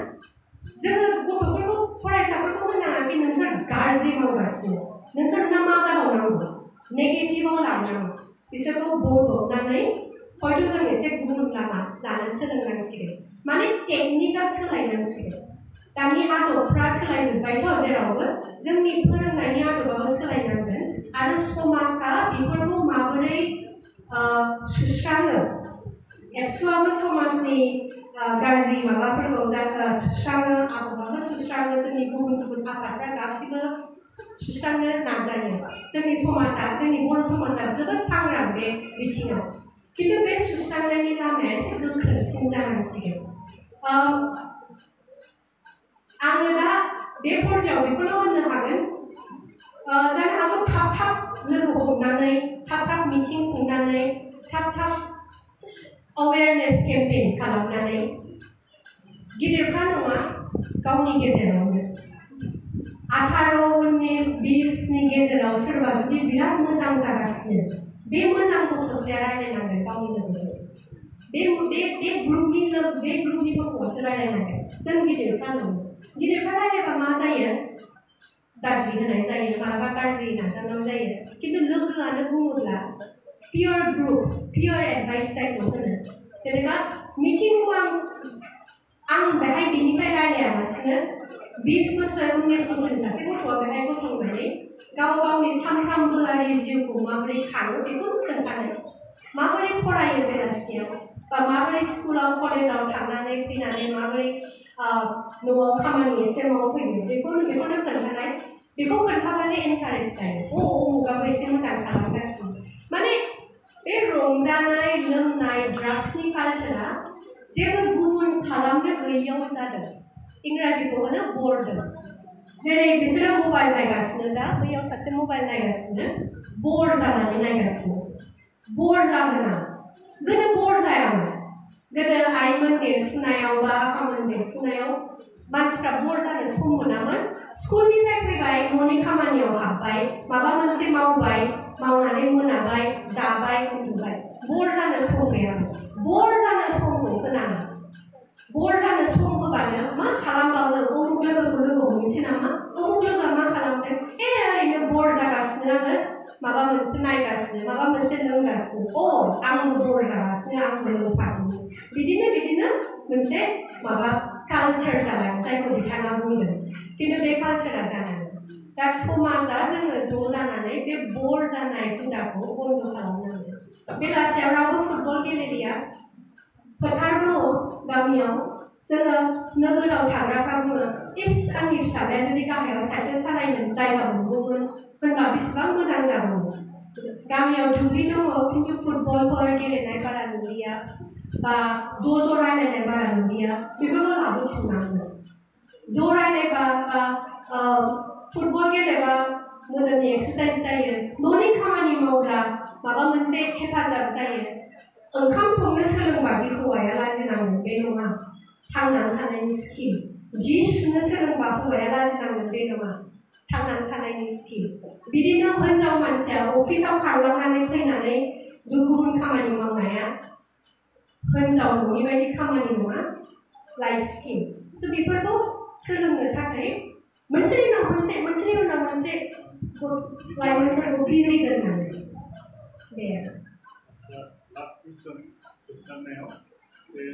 जोङो गथ'फोरखौ फरायसाफोरखौ होननाङाखि नोंसोर गाज्रि मावगासिनो नोंसोर मा जाबावनांगौ नेगेटिभाव लांनांगौ बिसोरखौ बजबनानै हयथ' जों एसे गुबुन लामा लानो सोलोंनांसिगोन माने टेकनिकआ सोलायनांसिगोन दानि आदबफ्रा सोलायजोब्बायथ' जेरावबो जोंनि फोरोंनायनि आदबाबो सोलायनांगोन आरो समाजा बेफोरखौ माबोरै सुस्राङो एबसुआबो समाजनि गाज्रि माबाफोरखौ सुस्राङो आदबाबो सुस्राङो जोंनि गुबुन आफादफ्रा गासैबो सुस्रांनो नाजायो जोंनि समाजा जोंनि बर' समाजा जोबोद सांग्रां बे बिथिङाव खिन्थु बे सुस्रांनायनि लामाया एसे गोख्रोंसिन जानांसिगोन आङो दा बे पर्यायाव बेखौल' होननो हागोन जानो हागौ थाब लोगो हमनानै थाब मिटिं खुंनानै थाब अवेरनेस केम्पेइन खालामनानै गिदिरफ्रा नङा गावनि गेजेरावनो 18, 19, 20नि गेजेराव सोरबा जुदि बिराद मोजां जागासिनो बे मोजां गथ'साया रायलायनांगोन गावनि लोगोजों बे ग्रुपनि गथ'आसो रायलायनांगोन जों गिदिरफ्रा नङा गिदिरफ्रा रायलायबा मा जायो दाद्रि होनाय जायो मालाबा गाज्रि नाजावनाय जायो खिन्थु लोगोआनो बुङोब्ला पियर ग्रुप पियर एडभाइस जायखौ होनो जेनेबा मिटिंखौ आं बेहाय बिनिफ्राय रायलायालासिनो 20 बोसोर 19 बोसोरनि सासे गथ'आ बेहाय गसंनानै गावनि सानफ्रामबोआरि जिउखौ माबोरै खाङो बेखौ खोन्थानो माबोरै फरायो बेलासियाव बा माबोरै स्कुलाव कलेजाव थांनानै फैनानै माबोरै न'आव खामानि एसे मावफैयो बेखौनो खोन्थानाय बेखौ खोन्थाबानो एनकारेज जायो उमुगाबो एसे मोजां खालामगासिनो माने बे रंजानाय लोंनाय ड्राग्सनि कालचारा जेबो गुबुन खालामनो गैयैयाव जादों इंराजिखौ होनो बरदोम जेरै बिसोरो मबाइल नायगासिनो दा बैयाव सासे मबाइल नायगासिनो बर जानानै नायगासिनो बर जागोना गोदो बर जायामोन गोदो आइमोन देरफुनायाव बा आफामोन देरफुनायाव मानसिफ्रा बर जानो सम मोनामोन स्कुलनिफ्राय फैबाय न'नि खामानियाव हाबबाय माबा मोनसे मावबाय मावनानै मोनाबाय जाबाय उन्दुबाय बर जानो सम गैयामोन बर जानो समखौ होनाङा बर जानो सम होबानो मा खालामबावनो उमुक लोगोखौ लोगो हमनोसै नामा उमुक लोगोआ मा खालामदों ओरैनो बर जागासिनो आङो माबा मोनसे नायगासिनो माबा मोनसे लोंगासिनो आंबो बर जागासिनो आंबो लोंफादों बिदिनो मोनसे माबा कालचार जालाङो जायखौ बिथाङा बुंदों खिन्थु बे कालचारा जानाङो दा समाजा जोङो ज' जानानै बे बर जानाय हुदाखौ बन्द खालामनांगौ बेलासियाव रावबो फुटबल गेलेलिया फोथार दङ गामियाव जोङो नोगोराव थाग्राफ्रा बुङो इस आंनि फिसाज्लाया जुदि गाहायाव साइकेल सालायनो जायगा मोनगौमोन होनबा बेसेबां मोजां जागौमोन गामियाव दुब्लि दङ खिन्थु फुटबलफोर गेलेनाय बारा नुलिया बा ज' रायलायनाय बारा नुलिया बेफोरखौ लाबोफिननांगौ ज' रायलायबा बा फुटबल गेलेबा मोदोमनि एक्सारसाइज जायो न'नि खामानि मावब्ला माबा मोनसे हेफाजाब जायो ओंखाम संनो सोलोंबादि हौवाया लाजिनांगोन बे नङा थांनानै थानायनि स्किल जि सुनो सोलोंबा हौवाया लाजिनांगोन बे नङा थांनानै थानायनि स्किल बिदिनो हिनजाव मानसिया अफिसाव खारलांनानै फैनानै गुबुन खामानि मावनाया हिनजाव न'नि बायदि खामानि नङा लाइफ स्किल स' बेफोरखौ सोलोंनो थाखाय मोनसेनि उनाव मोनसे लाइमोनफोरखौ बिजि दोननानै दे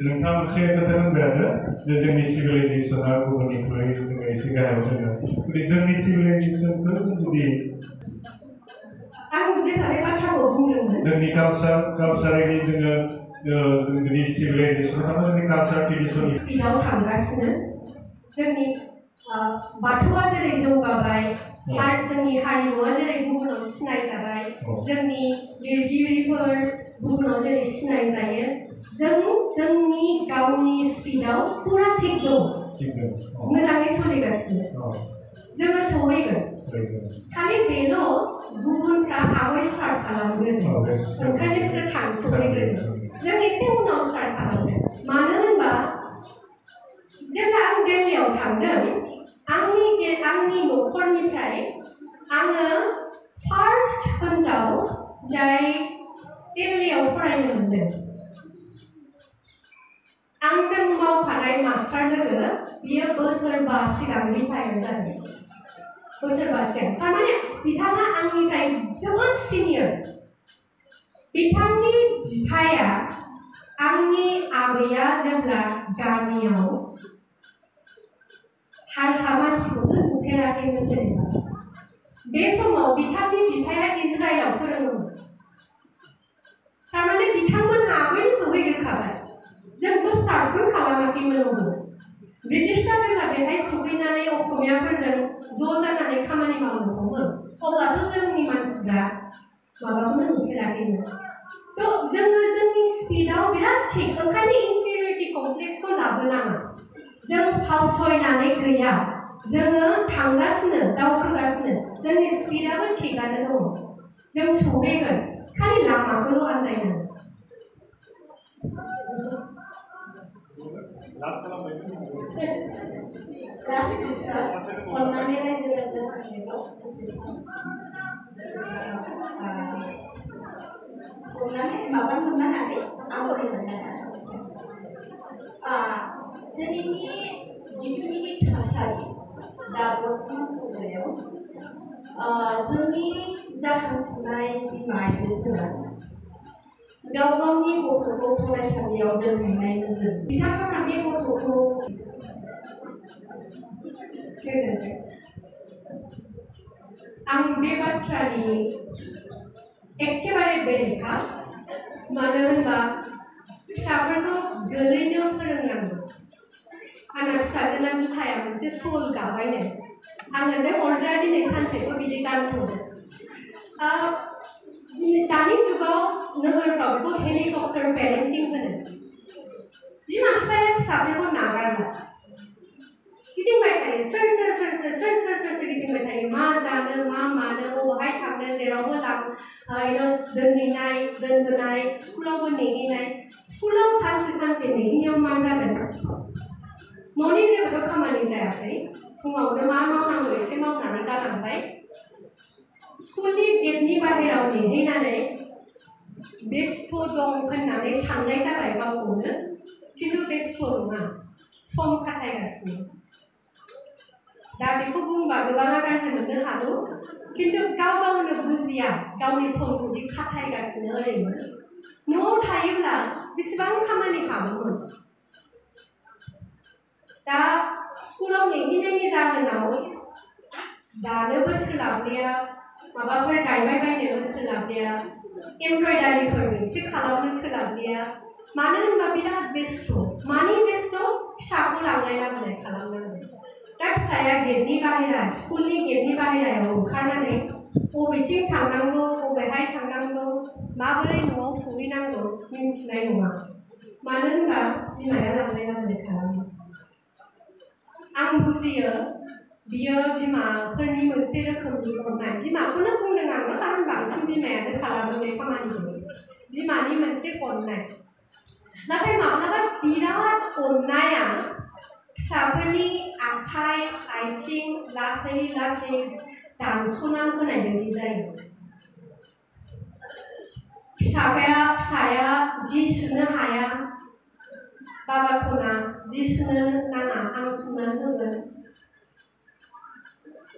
नोंथाङा मोनसे खोथा होनबाय आरो जे जोंनि सिभिलाइजेसना गुबुननिख्रुइ जोङो एसे गाहायाव दोङो जुदि जोंनि सिभिलाइजेसनखौ जुदि आं जेब्ला बे बाथ्राखौ बुंदोंमोन जोंनि कालचारनि जों जुदि सिभिलाइजेसन थाबा जोंनि कालचार ट्रेडिसन स्पिडआव थांगासिनो जोंनि बाथौआ जेरै जौगाबाय जोंनि हारिमुआ जेरै गुबुनाव सिनायजाबाय जोंनि लिरगिरिफोर गुबुनाव जेरै सिनायजायो जोंनि गावनि स्पिडआव पुरा थिग दं मोजाङै सोलिगासिनो जोङो सहैगोन खालि बेल' गुबुनफ्रा आगै स्टार्ट खालामग्रोदों ओंखायनो बिसोर सहैग्रोदों जों एसे उनाव स्टार्ट खालामदों मानो होनबा जेब्ला आं दिल्लीयाव थांदों आंनि न'खरनिफ्राय आङो फार्स्ट हिनजाव जाय दिल्लीयाव फरायनो मोनदों आंजों मावफानाय मास्टार लोगो बियो बोसोरबा सिगां रिटायार जादों बोसोरबा सिगां थारमाने बिथाङा आंनिफ्राय जोबोद सिनियर बिथांनि बिफाया आंनि आबैया जेब्ला गामियाव हारसा मानसिखौनो नुफेराखैमोन जेनेबा बे समाव बिथांनि बिफाया इजराइलाव फोरोङोमोन थारमाने बिथांमोनहा आगैनो सहैग्रोखाबाय जोंथ' स्टार्टखौनो खालामाखैमोन ब्रिटिशफ्रा जेब्ला बेहाय सहैनानै असमियाफोरजों ज' जानानै खामानि मावनो हमो अब्लाथ' जोंनि मानसिफ्रा माबाखौनो नुफेराखैमोन थ' जोङो जोंनि स्पिडआव बिराद थिग ओंखायनो इनफेरियरिटि कमप्लेक्सखौ लाबोनाङा जों फावसयनानै गैया जोङो थांगासिनो दावखोगासिनो जोंनि स्पिडआबो थिगानो दङ जों सहैगोन खालि लामाखौल' आन्दायनांगौ अन्नानै रायजो राजाफोरनियाव अन्नानै माबा मोननो हायो आवगाय मोननो दिनैनि जिथुनिखि थासारि दा बर्थमान मुगायाव जोंनि जाखांफुनाय बिमा आइजोफोरा गाव गावनि गथ'खौ फरायसालियाव दोनहैनाय नोजोरजों बिथांमोना बे गथ'खौ आं बे बाथ्रानि एखेबारे बेरेखा मानो होनबा फिसाफोरखौ गोलैनो फोरोंनांगौ आंना फिसाजोना जुथाया मोनसे सल गाबायनो आङो नों अरजाया दिनै सानसेखौ बिदि गानथ'दो दानि जुगाव नोगोरफ्राव बेखौ हेलिकप्टार पेरेन्टिं होनो बिमा बिफाया फिसाफोरखौ नागारला गिदिंबाय थायो सोर गिदिंबाय थायो मा जानो मा मानो बबेहाय थांनो जेरावबो दोनहैनाय दोनबोनाय स्कुलावबो नेहैनाय स्कुलाव सानसे नेहैनायाव मा जागोन न'नि जेबोथ' खामानि जायाखै फुङावनो मा मावनांगौ एसे मावनानै गालांबाय स्कुलनि गेटनि बाहेरायाव नेहैनानै बेस्थ' दं होननानै साननाय जाबाय गावखौनो खिन्थु बेस्थ' नङा सम खाथायगासिनो दा बेखौ बुंबा गोबाङा गाज्रि मोननो हागौ खिन्थु गावनो बुजिया गावनि समखौ दि खाथायगासिनो ओरैनो न'आव थायोब्ला बेसेबां खामानि हागौमोन दा स्कुलाव नेहैनायनि जाहोनाव दानोबो सोलाबलिया माबाफोर गायबाय बायनोबो सोलाबलिया एमब्रयडारिफोर एसे खालामनो सोलाबलिया मानो होनबा बिराद बेस्थ' मानि बेस्थ' फिसाखौ लांनाय लाबोनाय खालामनांगौ दा फिसाया गेटनि बाहेरा स्कुलनि गेटनि बाहेरायाव ओंखारनानै बबेथिं थांनांगौ बबेहाय थांनांगौ माबोरै न'आव सहैनांगौ मिन्थिनाय नङा मानो होनबा बिमाया लांनाय लाबोनाय खालामो आं बुजियो बियो बिमाफोरनि मोनसे रोखोमनि अननाय बिमाखौनो बुंदों आङो खारन बांसिन बिमायानो खालामो बे खामानिखौ बिमानि मोनसे अननाय नाथाय माब्लाबा बिराद अननाया फिसाफोरनि आखाइ आथिं लासै दानस'ना होनाय बायदि जायो फिसाया जि सुनो हाया बाबा सना जि सुनो नाङा आं सुनानै होगोन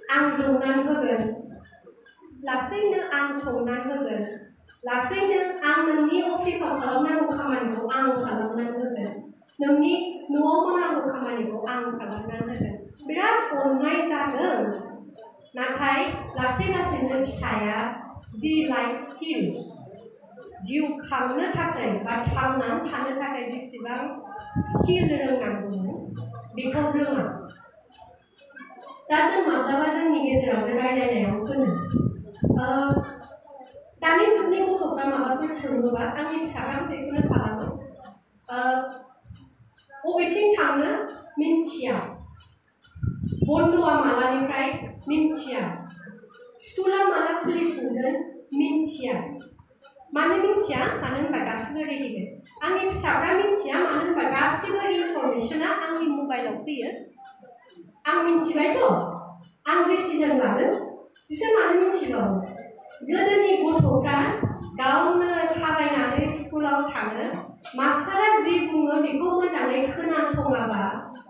आं दौनानै होगोन लासैनो आं संनानै होगोन लासैनो आं नोंनि अफिसाव खालामनांगौ खामानिखौ आं खालामनानै होगोन नोंनि न'आव मावनांगौ खामानिखौ आं खालामनानै होगोन बिराद अननाय जादों नाथाय लासैनो फिसाया जि लाइफ स्किल जिउ खांनो थाखाय बा थांनानै थानो थाखाय जेसेबां स्किल रोंनांगौमोन बेखौ रोङा दा जों माब्लाबा जोंनि गेजेरावनो रायलायनायाव होनो दानि जुगनि गथ'फ्रा माबाफोर सोङोबा आंनि फिसाफ्राबो बेखौनो खालामो बबेथिं थांनो मिन्थिया बन्द'आ मालानिफ्राय मिन्थिया स्कुला माला खुलिफिनगोन मिन्थिया मानो मिन्थिया मानो होनबा गासिबो रेडिमेड आंनि फिसाफ्रा मिन्थिया मानो होनबा गासिबो इनफरमेशना आंनि मबाइलाव फैयो आं मिन्थिबायथ' आं डिसिजन लागोन बिसोर मानो मिन्थिबावो गोदोनि गथ'फ्रा गावनो थाबायनानै स्कुलाव थाङो मास्टारा जि बुङो बेखौ मोजाङै खोनासङाबा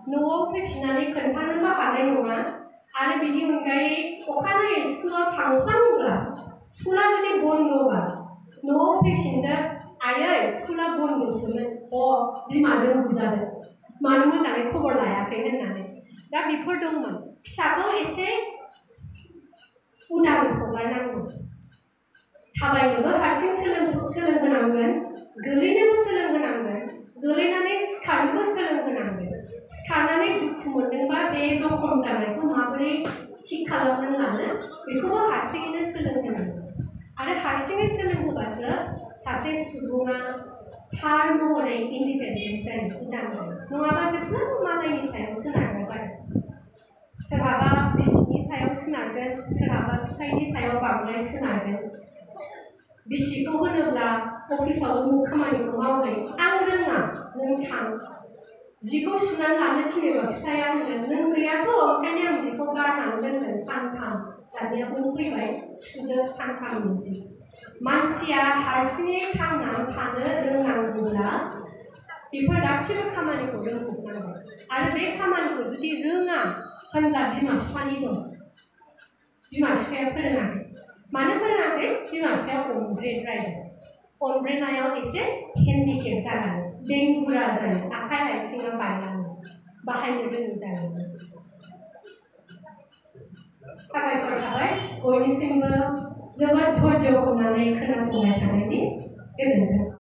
न'आव फैफिननानै खोन्थानोबो हानाय नङा आरो बिनि अनगायै अखानायै स्कुलाव थांफ्लाङोब्ला स्कुला जुदि बन्द'बा न'आव फैफिनदो आयै स्कुला बन्द'सोमोन बिमाजों बुजादों मानो मोजाङै खबर लायाखै होननानै दा बेफोर दंमोन फिसाखौ एसे उदां हगारनांगौ थाबायनोबो हारसिं सोलोंहोनांगोन गोलैनोबो सोलोंहोनांगोन गोलैनानै सिखारनोबो सोलोंहोनांगोन सिखारनानै दुखु मोनदोंबा बे जखम जानायखौ माबोरै थिग खालामनानै लानो बेखौबो हारसिङैनो सोलोंहोनांगोन आरो हारसिङै सोलोंहोबासो सासे सुबुङा थार महरै इन्डिपेन्डेन्ट जायो उदां जायो नङाबा जेब्ला मालायनि सायाव सोनारग्रा जागोन सोरहाबा बिसिनि सायाव सोनारगोन सोरहाबा फिसायनि सायाव बांद्राय सोनारगोन बिसिखौ होनोब्ला अफिसाव उमुख खामानिखौ मावगोन आं रोङा नों थां जिखौ सुनानै लानो थिनोबा फिसाया होनगोन नों गैयाथ' ओंखायनो आं जिखौ गारनानै दोनगोन सानथाम दानिया फैबाय सुदो सानथामनि जि मानसिया हारसिङै थांनानै थानो रोंनांगौब्ला बेफोर गासैबो खामानिखौ रोंजोबनांगौ आरो बे खामानिखौ जुदि रोङा होनब्ला बिमा बिफानि दं बिमा बिफाया फोरोङाखै मानो फोरोङाखै बिमा बिफाया अनब्रेद्रायदों अनब्रेनायाव एसे हेन्डिकेप जानानै बेंगुरा जायो आखाइ आथिङा बायलाङो बाहायनो रोङि जायो साबायखर थाबाय बयनिसिमबो जोबोद धैर्य होनानै खोनासंबाय थानायनि गोजोन्थों